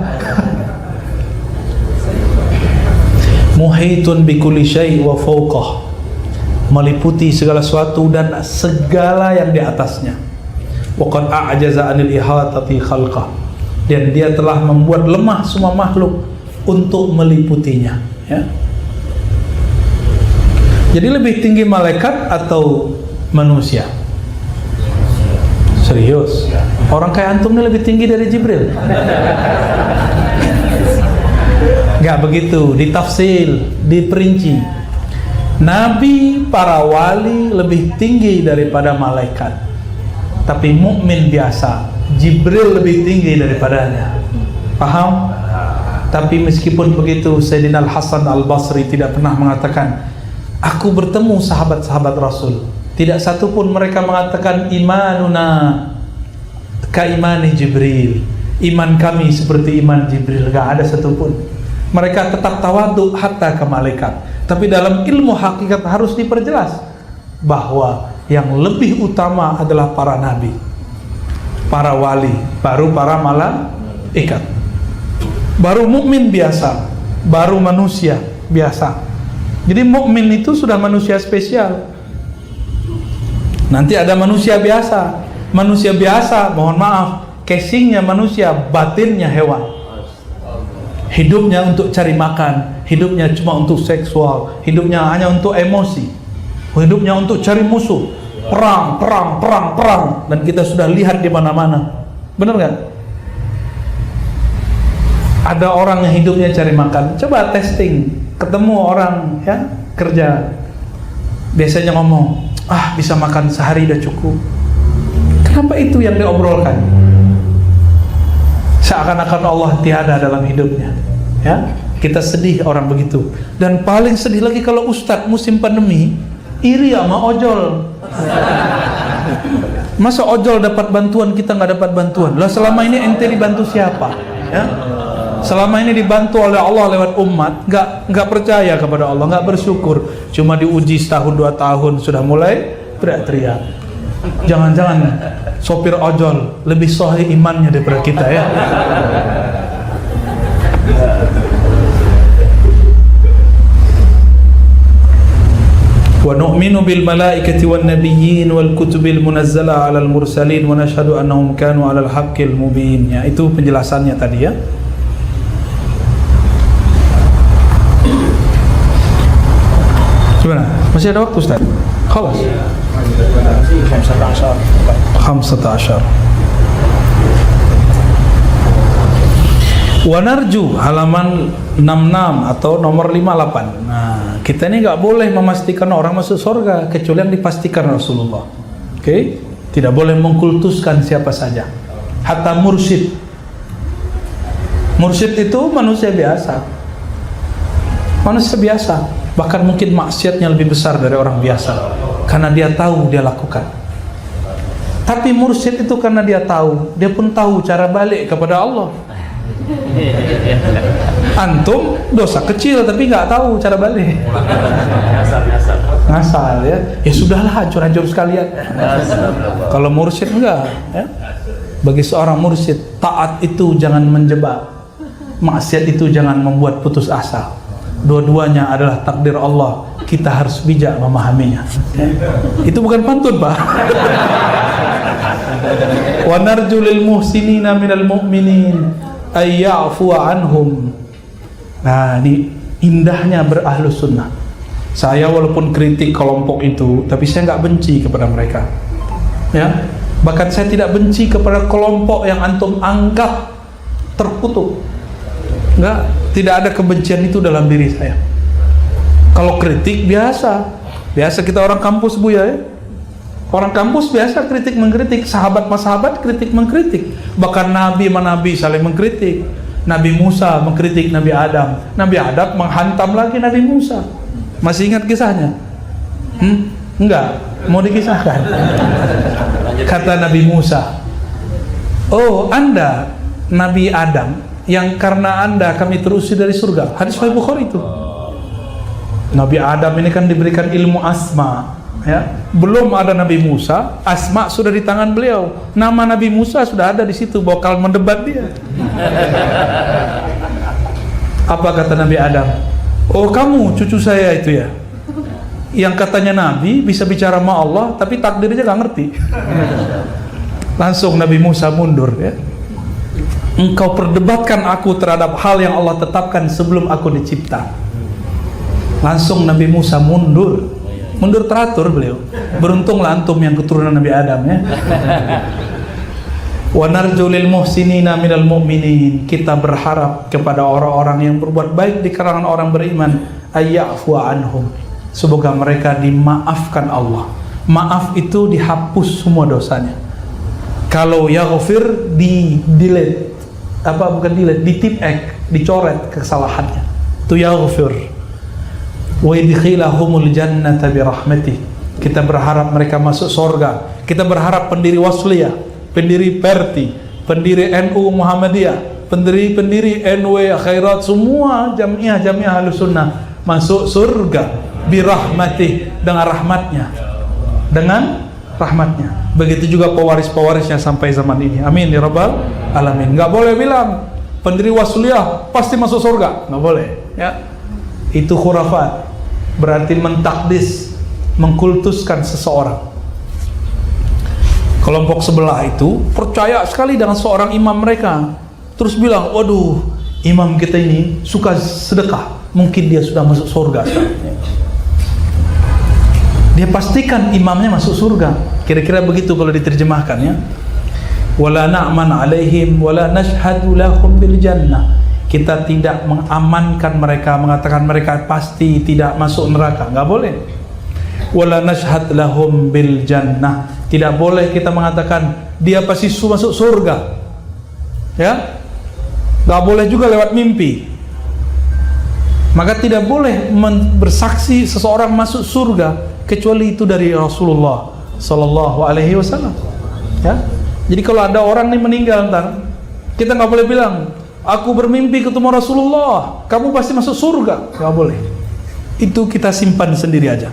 Muhitun bikulli syai' wa fawqah, meliputi segala sesuatu dan segala yang di atasnya. Wa qad a'jaza 'anil ihatati khalqah, dan dia telah membuat lemah semua makhluk untuk meliputinya, ya. Jadi lebih tinggi malaikat atau manusia? Serius? Orang kayak antum ini lebih tinggi dari Jibril? Enggak begitu, ditafsil, diperinci. Nabi, para wali lebih tinggi daripada malaikat. Tapi mukmin biasa, Jibril lebih tinggi daripadanya. Paham? Tapi meskipun begitu, Sayyidina Al-Hasan Al-Basri tidak pernah mengatakan, aku bertemu sahabat-sahabat Rasul, tidak satu pun mereka mengatakan imanuna ka imani Jibril, iman kami seperti iman Jibril. Gak ada satupun. Mereka tetap tawadhu hatta ke malaikat. Tapi dalam ilmu hakikat harus diperjelas bahwa yang lebih utama adalah para nabi, para wali, baru para malaikat, baru mukmin biasa, baru manusia biasa. Jadi mukmin itu sudah manusia spesial. Nanti ada manusia biasa. Manusia biasa, mohon maaf, casingnya manusia, batinnya hewan. Hidupnya untuk cari makan, hidupnya cuma untuk seksual, hidupnya hanya untuk emosi, hidupnya untuk cari musuh, perang, dan kita sudah lihat di mana-mana. Benar nggak? Ada orang yang hidupnya cari makan. Coba testing, ketemu orang ya kerja, biasanya ngomong, bisa makan sehari udah cukup. Kenapa itu yang diobrolkan? Seakan-akan Allah tiada dalam hidupnya. Ya, Kita sedih orang begitu. Dan paling sedih lagi kalau ustadz musim pandemi iri sama ojol. Masa ojol dapat bantuan, kita nggak dapat bantuan? Lah selama ini ente dibantu siapa? Ya? Selama ini dibantu oleh Allah lewat umat, nggak percaya kepada Allah, nggak bersyukur. Cuma diuji setahun 2 tahun sudah mulai teriak-teriak. Jangan-jangan sopir ojol lebih sahih imannya daripada kita ya. Wa nu'minu bil malaikati wan nabiyyin wal kutubil munazzala 'alal mursalin wa nashhadu annahum kanu 'alal haqqil mubin. Ya, itu penjelasannya tadi ya. Gimana? Masih ada waktu Ustaz? Khalas. 15. Wa narju halaman 66 atau nomor 58. Nah, kita ini nggak boleh memastikan orang masuk surga kecuali yang dipastikan Rasulullah. Oke? Tidak boleh mengkultuskan siapa saja. Hatta mursyid. Mursyid itu manusia biasa. Manusia biasa. Bahkan mungkin maksiatnya lebih besar dari orang biasa karena dia tahu dia lakukan. Tapi mursyid itu karena dia tahu, dia pun tahu cara balik kepada Allah. Antum dosa kecil tapi nggak tahu cara balik. Ngasal ya. Ya sudahlah, hancur-hancur sekalian. Kalau mursyid enggak ya. Bagi seorang mursyid, taat itu jangan menjebak, maksiat itu jangan membuat putus asa. Dua-duanya adalah takdir Allah. Kita harus bijak memahaminya ya. Itu bukan pantun Pak. Wa narju lil muhsinina minal mu'minin ayya'fu anhum. Nah, ini indahnya berahlus sunnah. Saya walaupun kritik kelompok itu, tapi saya nggak benci kepada mereka ya. Bahkan saya tidak benci kepada kelompok yang antum anggap terkutuk. Enggak, tidak ada kebencian itu dalam diri saya. Kalau kritik biasa kita orang kampus Buya ya. Orang kampus biasa kritik mengkritik, sahabat mas sahabat kritik mengkritik. Bahkan nabi menabi saling mengkritik. Nabi Musa mengkritik Nabi Adam. Nabi Adam menghantam lagi Nabi Musa. Masih ingat kisahnya? Enggak, mau dikisahkan. Kata Nabi Musa, "Oh, Anda Nabi Adam yang karena Anda kami terusir dari surga." Hadis Sahih Bukhari itu. Nabi Adam ini kan diberikan ilmu asma ya. Belum ada Nabi Musa, asma sudah di tangan beliau. Nama Nabi Musa sudah ada di situ, bakal mendebat dia. Apa kata Nabi Adam? "Oh, kamu cucu saya itu ya, yang katanya Nabi bisa bicara sama Allah tapi takdirnya gak ngerti." Langsung Nabi Musa mundur ya. "Engkau perdebatkan aku terhadap hal yang Allah tetapkan sebelum aku dicipta." Langsung Nabi Musa mundur teratur beliau. Beruntunglah antum yang keturunan Nabi Adam ya. Wa narju lil muhsinina minal mu'minin. Kita berharap kepada orang-orang yang berbuat baik di kalangan orang beriman, ayya'fu anhum. Semoga mereka dimaafkan Allah. Maaf itu dihapus semua dosanya. Kalau yaghfir di-delete, ditipek, dicoret kesalahannya. Itu yaghfir. Wa yadkhilahumul jannata birahmatih. Kita berharap mereka masuk surga. Kita berharap pendiri Wasliyah, pendiri Perti, pendiri NU Muhammadiyah, pendiri NW Khairat, semua jamiah Ahlus Sunnah masuk surga birahmatih, dengan rahmatnya. Begitu juga pewaris-pewarisnya sampai zaman ini. Amin ya rabbal alamin. Nggak boleh bilang pendiri Wasliyah pasti masuk surga, nggak boleh ya. Itu khurafat, berarti mentakdis, mengkultuskan seseorang. Kelompok sebelah itu percaya sekali dengan seorang imam mereka, terus bilang, "Waduh, imam kita ini suka sedekah, mungkin dia sudah masuk surga." Dia pastikan imamnya masuk surga. Kira-kira begitu kalau diterjemahkan ya. Wala na'man alaihim wala nashhadu lahum bil jannah. Kita tidak mengamankan mereka, mengatakan mereka pasti tidak masuk neraka, nggak boleh. Wala nashhad lahum bil jannah. Tidak boleh kita mengatakan dia pasti masuk surga. Ya? Nggak boleh juga lewat mimpi. Maka tidak boleh bersaksi seseorang masuk surga kecuali itu dari Rasulullah Sallallahu Alaihi Wasallam. Ya, jadi kalau ada orang nih meninggal ntar, kita nggak boleh bilang, aku bermimpi ketemu Rasulullah, kamu pasti masuk surga. Nggak boleh. Itu kita simpan sendiri aja.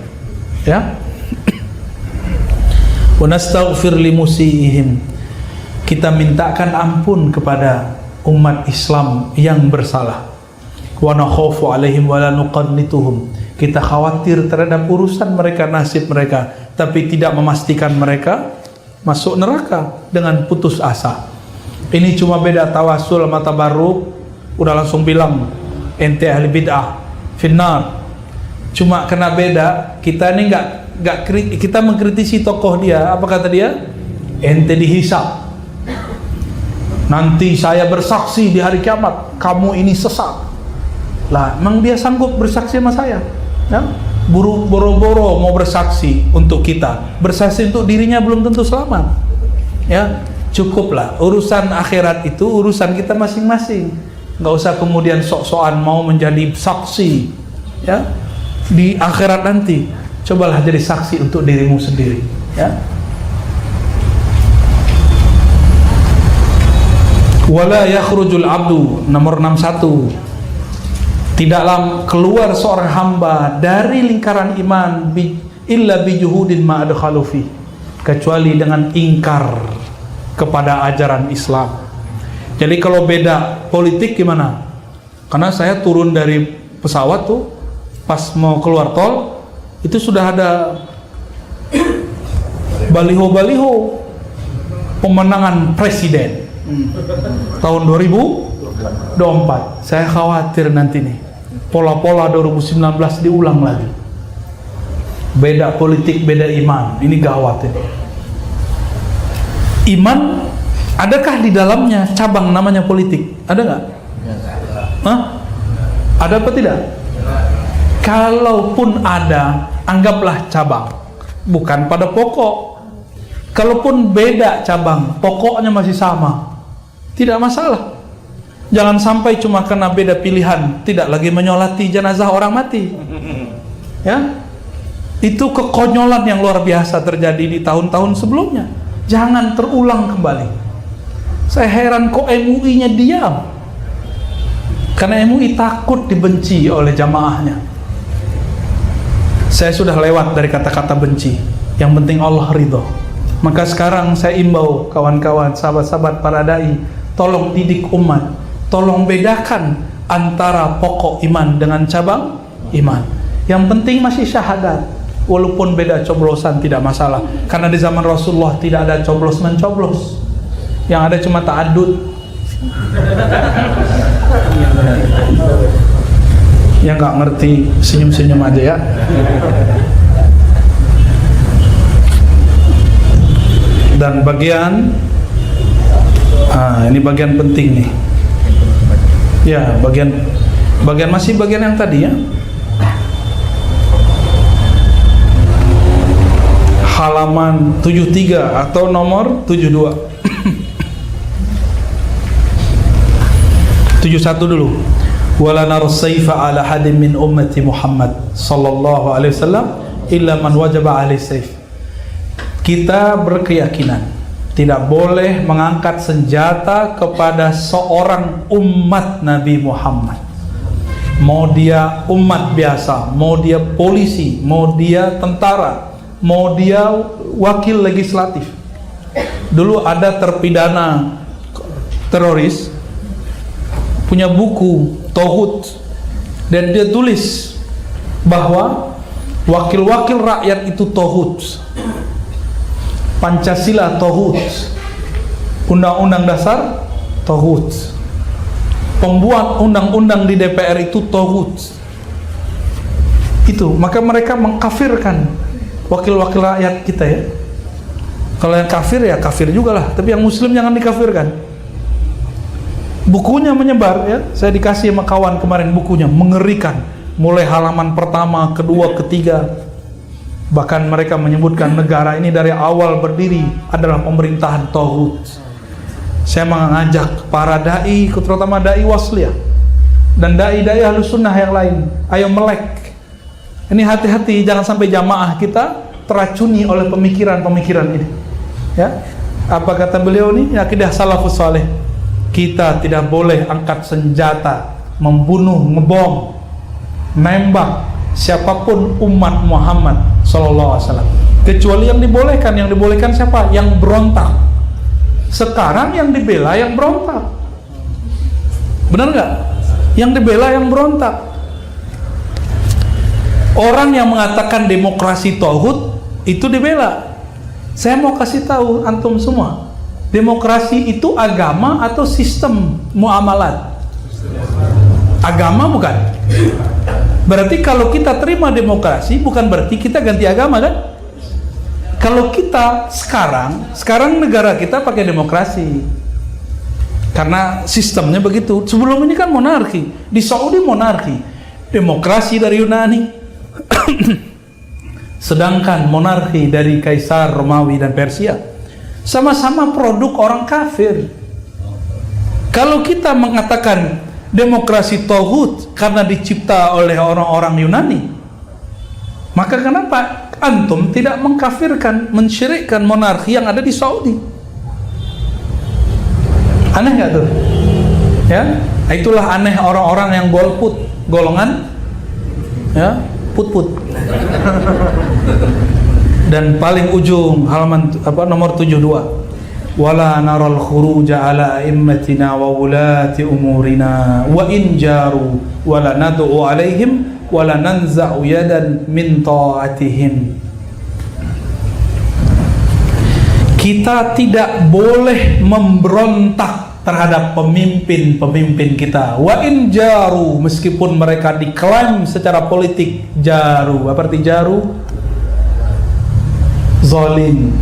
Ya. Wa nastaghfir limusiihim. Kita mintakan ampun kepada umat Islam yang bersalah. Wa nakhafu alaihim wa la nuqannituhum. Kita khawatir terhadap urusan mereka, nasib mereka, tapi tidak memastikan mereka masuk neraka dengan putus asa. Ini cuma beda tawasul sama tabarruk, udah langsung bilang ente ahli bid'ah finnar. Cuma kena beda, kita ini kita mengkritisi tokoh dia, apa kata dia? Ente dihisab. Nanti saya bersaksi di hari kiamat, kamu ini sesat. Lah, memang dia sanggup bersaksi sama saya? Ya? Boro-boro mau bersaksi untuk kita, bersaksi untuk dirinya belum tentu selamat. Ya, cukuplah. Urusan akhirat itu urusan kita masing-masing. Nggak usah kemudian sok-sokan mau menjadi saksi. Ya, di akhirat nanti, cobalah jadi saksi untuk dirimu sendiri. Ya. Wala yakhrujul abdu, nomor 61. Tidaklah keluar seorang hamba dari lingkaran iman illa bijuhudin ma adkhalu fi, kecuali dengan ingkar kepada ajaran Islam. Jadi kalau beda politik gimana? Karena saya turun dari pesawat tuh, pas mau keluar tol itu sudah ada baliho-baliho pemenangan presiden tahun 2024. Saya khawatir nanti nih pola-pola 2019 diulang lagi. Beda politik, beda iman. Ini gawat ini. Iman, adakah di dalamnya cabang namanya politik? Ada nggak? Hah? Ada apa tidak? Kalaupun ada, anggaplah cabang, bukan pada pokok. Kalaupun beda cabang, pokoknya masih sama, tidak masalah. Jangan sampai cuma karena beda pilihan tidak lagi menyolati jenazah orang mati. Ya, itu kekonyolan yang luar biasa terjadi di tahun-tahun sebelumnya. Jangan terulang kembali. Saya heran kok MUI-nya diam. Karena MUI takut dibenci oleh jamaahnya. Saya sudah lewat dari kata-kata benci. Yang penting Allah ridho. Maka sekarang saya imbau kawan-kawan, sahabat-sahabat para dai, tolong didik umat, tolong bedakan antara pokok iman dengan cabang iman. Yang penting masih syahadat, walaupun beda coblosan tidak masalah. Karena di zaman Rasulullah tidak ada coblos-mencoblos, yang ada cuma ta'adud. Yang nggak ngerti senyum-senyum aja ya. Dan bagian ini bagian penting nih. Ya, bagian masih bagian yang tadi ya. Halaman 73 atau nomor 72. 71 dulu. Wala narsaifa ala hadin min ummati Muhammad sallallahu alaihi wasallam illa man wajaba alaihi saif. Kita berkeyakinan tidak boleh mengangkat senjata kepada seorang umat Nabi Muhammad. Mau dia umat biasa, mau dia polisi, mau dia tentara, mau dia wakil legislatif. Dulu ada terpidana teroris punya buku Tauhid, dan dia tulis bahwa wakil-wakil rakyat itu Tauhid, Pancasila Tauhid, Undang-Undang Dasar Tauhid, pembuat undang-undang di DPR itu Tauhid. Itu, maka mereka mengkafirkan wakil-wakil rakyat kita ya. Kalau yang kafir ya kafir juga lah, tapi yang muslim jangan dikafirkan. Bukunya menyebar ya, saya dikasih sama kawan kemarin bukunya, mengerikan. Mulai halaman pertama, kedua, ketiga. Bahkan mereka menyebutkan negara ini dari awal berdiri adalah pemerintahan Tauhid. Saya mengajak para dai, terutama dai wasliyah, dan dai-dai Ahlus Sunnah yang lain, ayo melek. Ini hati-hati, jangan sampai jamaah kita teracuni oleh pemikiran-pemikiran ini. Ya, apa kata beliau nih? Akidah salafus saleh. Kita tidak boleh angkat senjata, membunuh, ngebom, nembak siapapun umat Muhammad sallallahu alaihi wasallam. Kecuali yang dibolehkan siapa? Yang berontak. Sekarang yang dibela yang berontak. Benar nggak? Yang dibela yang berontak. Orang yang mengatakan demokrasi tauhid itu dibela. Saya mau kasih tahu antum semua, demokrasi itu agama atau sistem muamalat? Agama bukan? Berarti kalau kita terima demokrasi bukan berarti kita ganti agama kan? Kalau kita sekarang negara kita pakai demokrasi karena sistemnya begitu. Sebelum ini kan monarki. Di Saudi monarki, demokrasi dari Yunani. Sedangkan monarki dari Kaisar Romawi dan Persia sama-sama produk orang kafir. Kalau kita mengatakan demokrasi tauhid karena dicipta oleh orang-orang Yunani, maka kenapa antum tidak mengkafirkan, mensyirikkan monarki yang ada di Saudi? Aneh nggak tuh? Ya, itulah aneh orang-orang yang golput, golongan ya put-put. Dan paling ujung halaman nomor 72, wala naral khuruja ala immatina wa ulati umurina wa in jaru wala nad'u alaihim wala nanza'u yadan min ta'atihim. Kita tidak boleh memberontak terhadap pemimpin-pemimpin kita. Wa in jaru, meskipun mereka diklaim secara politik jaru. Apa arti jaru? Zalim.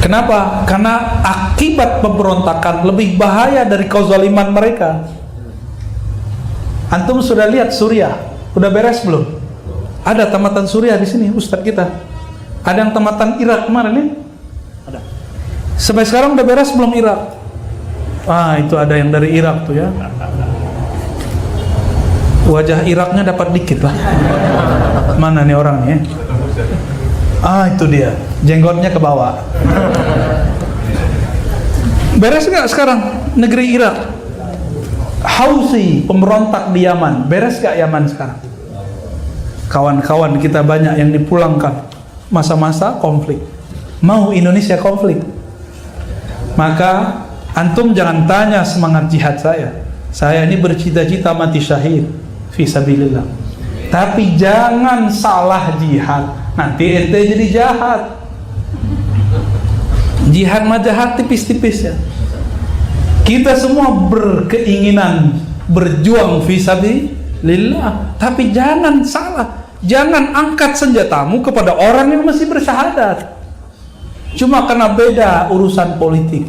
Kenapa? Karena akibat pemberontakan lebih bahaya dari kezaliman mereka. Antum sudah lihat Suriah? Udah beres belum? Ada tamatan Suriah di sini, Ustadz kita. Ada yang tamatan Irak kemarin ya? Ada. Sampai sekarang udah beres belum Irak? Ah, itu ada yang dari Irak tuh ya. Wajah Iraknya dapat dikit lah. Mana nih orangnya? Ah, itu dia. Jenggotnya ke bawah. Beres nggak sekarang negeri Irak? Houthi, pemberontak di Yaman. Beres nggak Yaman sekarang? Kawan-kawan kita banyak yang dipulangkan masa-masa konflik. Mau Indonesia konflik? Maka antum jangan tanya semangat jihad saya. Saya ini bercita-cita mati syahid fi sabilillah. Tapi jangan salah jihad, nanti ente jadi jahat. Jihad mah jahat tipis-tipis ya. Kita semua berkeinginan berjuang fi sabilillah, tapi jangan salah. Jangan angkat senjatamu kepada orang yang masih bersyahadat cuma karena beda urusan politik.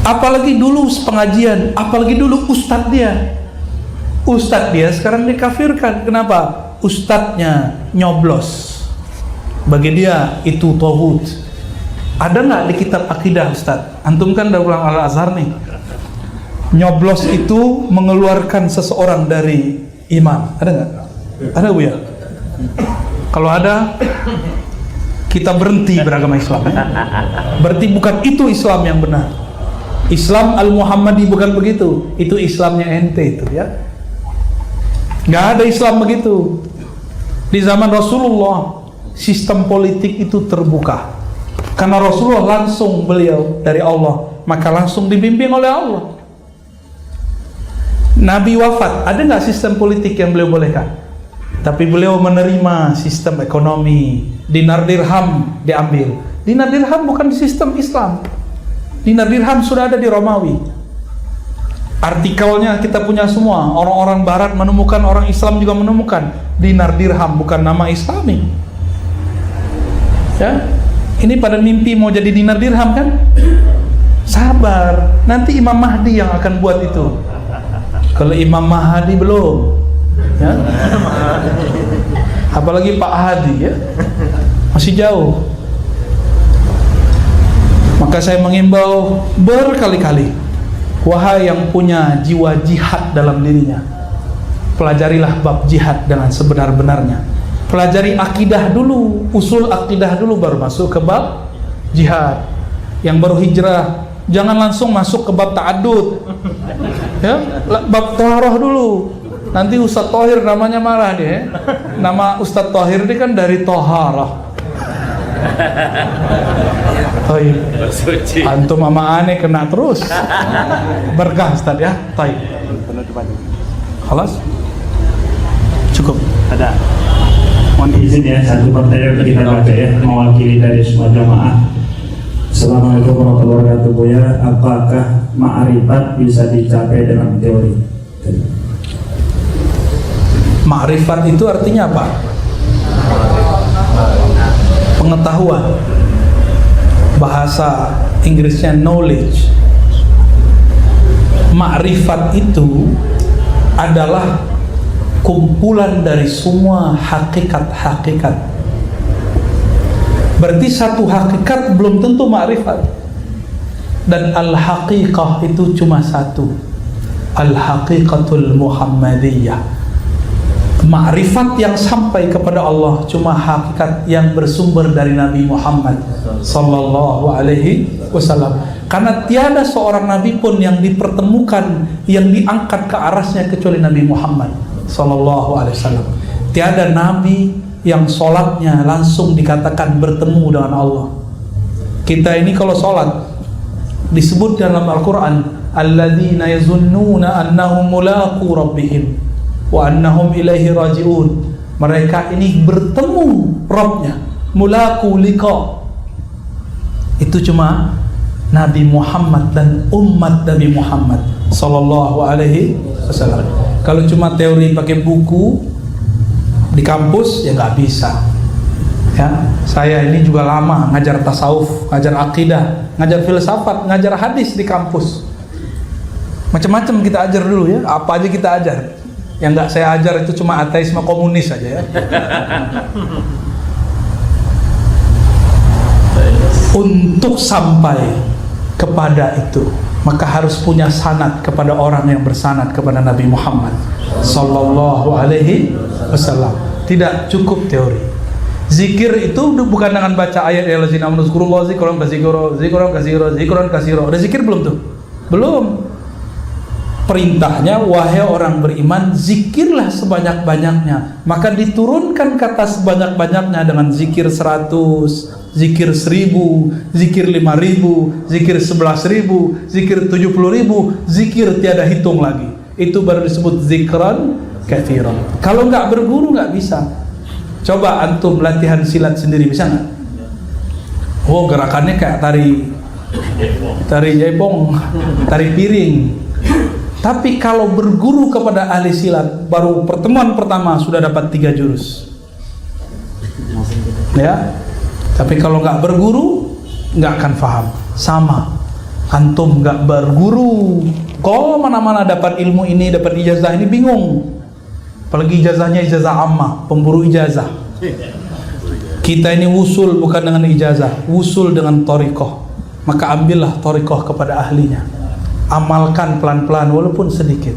Apalagi dulu pengajian, apalagi dulu ustadz dia sekarang dikafirkan. Kenapa? Ustadznya nyoblos, bagi dia itu tauhid. Ada nggak di kitab akidah Ustadz? Antum kan Darul Ulum Al-Azhar nih. Nyoblos itu mengeluarkan seseorang dari iman. Ada nggak? Ada Bu ya? Kalau ada, kita berhenti beragama Islam ya? Berarti bukan itu Islam yang benar. Islam Al-Muhammadi bukan begitu. Itu Islamnya ente itu ya. Nggak ada Islam begitu. Di zaman Rasulullah sistem politik itu terbuka karena Rasulullah langsung beliau dari Allah, maka langsung dibimbing oleh Allah. Nabi wafat, ada nggak sistem politik yang beliau bolehkan? Tapi beliau menerima sistem ekonomi. Dinar dirham diambil. Dinar dirham bukan di sistem Islam. Dinar dirham sudah ada di Romawi. Artikelnya kita punya semua. Orang-orang Barat menemukan, orang Islam juga menemukan. Dinar dirham bukan nama Islami. Ya, ini pada mimpi mau jadi dinar dirham kan? Sabar, nanti Imam Mahdi yang akan buat itu. Kalau Imam Mahdi belum, ya. Apalagi Pak Hadi ya, masih jauh. Maka saya mengimbau berkali-kali, Wahai yang punya jiwa jihad dalam dirinya, pelajarilah bab jihad dengan sebenar-benarnya. Pelajari akidah dulu, usul akidah dulu, baru masuk ke bab jihad. Yang baru hijrah, jangan langsung masuk ke bab ta'addud, ya, bab taharah dulu. Nanti Ustaz Thohir namanya marah dia. Nama Ustaz Thohir ini kan dari taharah. Taib. Antum sama aneh kena terus. Berkah Ustaz ya. Taib. Halas? Cukup. Ada. Mohon izin ya, satu pertanyaan kita baca ya, mewakili dari semua jamaah. Assalamualaikum warahmatullahi wabarakatuh. Buya, apakah ma'rifat bisa dicapai dengan teori? Ma'rifat itu artinya apa? Pengetahuan. Bahasa Inggrisnya knowledge. Ma'rifat itu adalah kumpulan dari semua hakikat-hakikat. Berarti satu hakikat belum tentu ma'rifat. Dan al-haqiqah itu cuma satu. Al-haqiqatul Muhammadiyah. Ma'rifat yang sampai kepada Allah cuma hakikat yang bersumber dari Nabi Muhammad sallallahu alaihi wasallam. Karena tiada seorang nabi pun yang dipertemukan, yang diangkat ke arasnya kecuali Nabi Muhammad sallallahu alaihi wasallam. Tiada nabi yang sholatnya langsung dikatakan bertemu dengan Allah. Kita ini kalau sholat disebut dalam Al-Quran, alladzina yazunnuna annahum mulaqu rabbihim wa annahum ilaihi raji'un. Mereka ini bertemu Rabbnya, mulaqu liqa. Itu cuma Nabi Muhammad dan umat Nabi Muhammad sallallahu alaihi wasallam. Kalau cuma teori pakai buku di kampus ya nggak bisa. Ya, saya ini juga lama ngajar tasawuf, ngajar akidah, ngajar filsafat, ngajar hadis di kampus. Macam-macam kita ajar dulu ya, apa aja kita ajar. Yang nggak saya ajar itu cuma ateisme komunis saja ya. Untuk sampai kepada itu, maka harus punya sanad kepada orang yang bersanad kepada Nabi Muhammad sallallahu alaihi wasallam. Tidak cukup teori. Zikir itu bukan dengan baca ayat ya lazina amnuzkurullah zikran katsira, zikran katsira. Udah zikir belum tuh? Belum. Perintahnya, wahai orang beriman, zikirlah sebanyak-banyaknya. Maka diturunkan kata sebanyak-banyaknya dengan zikir 100, zikir 1000, zikir 5000, zikir 11.000, zikir 70.000, zikir tiada hitung lagi. Itu baru disebut zikran katsiran. Kalau nggak berguru nggak bisa. Coba antum latihan silat sendiri, bisa nggak? Oh, gerakannya kayak tari jaipong, tari piring. Tapi kalau berguru kepada ahli silat, baru pertemuan pertama sudah dapat 3 jurus. Ya. Tapi kalau nggak berguru, nggak akan paham. Sama. Antum nggak berguru, kok mana-mana dapat ilmu ini, dapat ijazah ini, bingung. Apalagi ijazahnya ijazah ammah, pemburu ijazah. Kita ini wusul bukan dengan ijazah, wusul dengan thariqah. Maka ambillah thariqah kepada ahlinya. Amalkan pelan-pelan walaupun sedikit.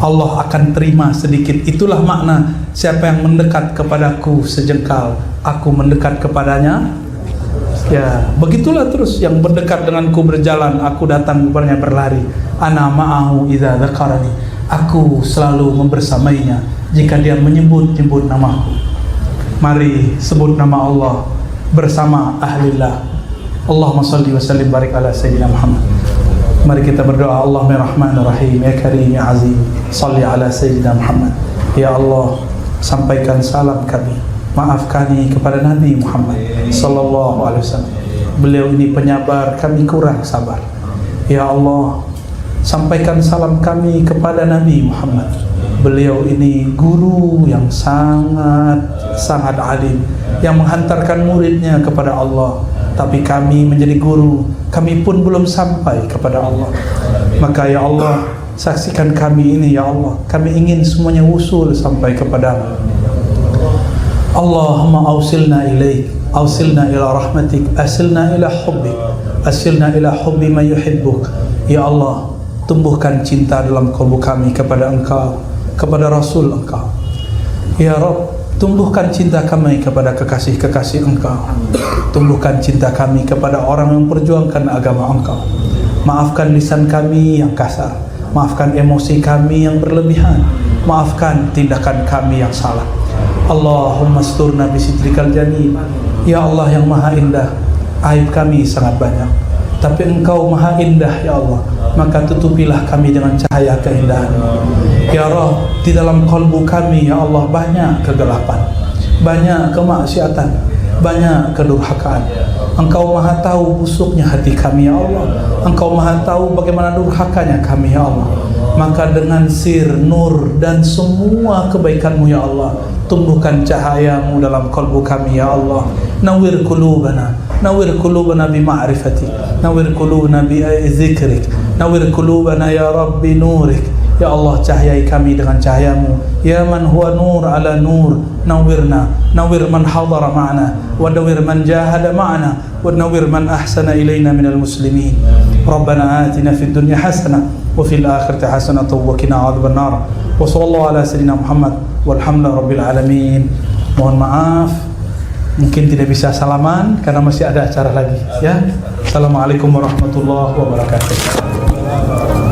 Allah akan terima sedikit. Itulah makna siapa yang mendekat kepadaku sejengkal, aku mendekat kepadanya. Ya, begitulah terus yang berdekat denganku berjalan, aku datang kepadanya berlari. Ana ma'ahu idza dzakarani. Aku selalu membersamainya jika dia menyebut-nyebut namaku. Mari sebut nama Allah bersama ahlillah. Allahumma salli wa sallim barik ala sayyidina Muhammad. Mari kita berdoa. Allahumma rahmanir rahim ya karim ya azim, salli ala sayyidina Muhammad. Ya Allah, sampaikan salam kami, maafkani kepada Nabi Muhammad sallallahu alaihi wasallam. Beliau ini penyabar, kami kurang sabar. Ya Allah, sampaikan salam kami kepada Nabi Muhammad. Beliau ini guru yang sangat alim, yang menghantarkan muridnya kepada Allah. Tapi kami menjadi guru, kami pun belum sampai kepada Allah. Maka ya Allah, saksikan kami ini ya Allah. Kami ingin semuanya usul sampai kepada Allahumma awsilna ilaik, awsilna ila rahmatik, asilna ila hubbik, asilna ila hubbi man yuhibbuk. Ya Allah, tumbuhkan cinta dalam kalbu kami kepada Engkau, kepada Rasul Engkau. Ya Rabb, tumbuhkan cinta kami kepada kekasih-kekasih Engkau. Tumbuhkan cinta kami kepada orang yang perjuangkan agama Engkau. Maafkan lisan kami yang kasar, maafkan emosi kami yang berlebihan, maafkan tindakan kami yang salah. Allahumma asturna bisitrikal jamil. Ya Allah yang maha indah, aib kami sangat banyak, tapi Engkau maha indah ya Allah, maka tutupilah kami dengan cahaya keindahan. Ya Rabb, di dalam kalbu kami ya Allah banyak kegelapan, banyak kemaksiatan, banyak kedurhakaan. Engkau maha tahu busuknya hati kami ya Allah, Engkau maha tahu bagaimana durhakanya kami ya Allah. Maka dengan sir, nur dan semua kebaikan-Mu ya Allah, tumbuhkan cahaya-Mu dalam kalbu kami ya Allah. Nawwir qulubana, nawwir qulubana bi ma'rifati, nawwir qulubana bi dzikrik, nawwir qulubana ya Rabbi nurik. Ya Allah, cahayai kami dengan cahaya-Mu. Ya man huwa nur ala nur, nawwirna, nawwir man hadara ma'ana, wa nawwir man jahada ma'ana, wa nawwir man ahsana ilayna minal muslimin. Rabbana atina fid dunya hasanah wa fil akhirati hasanah wa qina adzaban nar. Wa sallallahu ala sayyidina Muhammad walhamdulillahi rabbil alamin. Mohon maaf, mungkin tidak bisa salaman karena masih ada acara lagi ya. Assalamualaikum warahmatullahi wabarakatuh.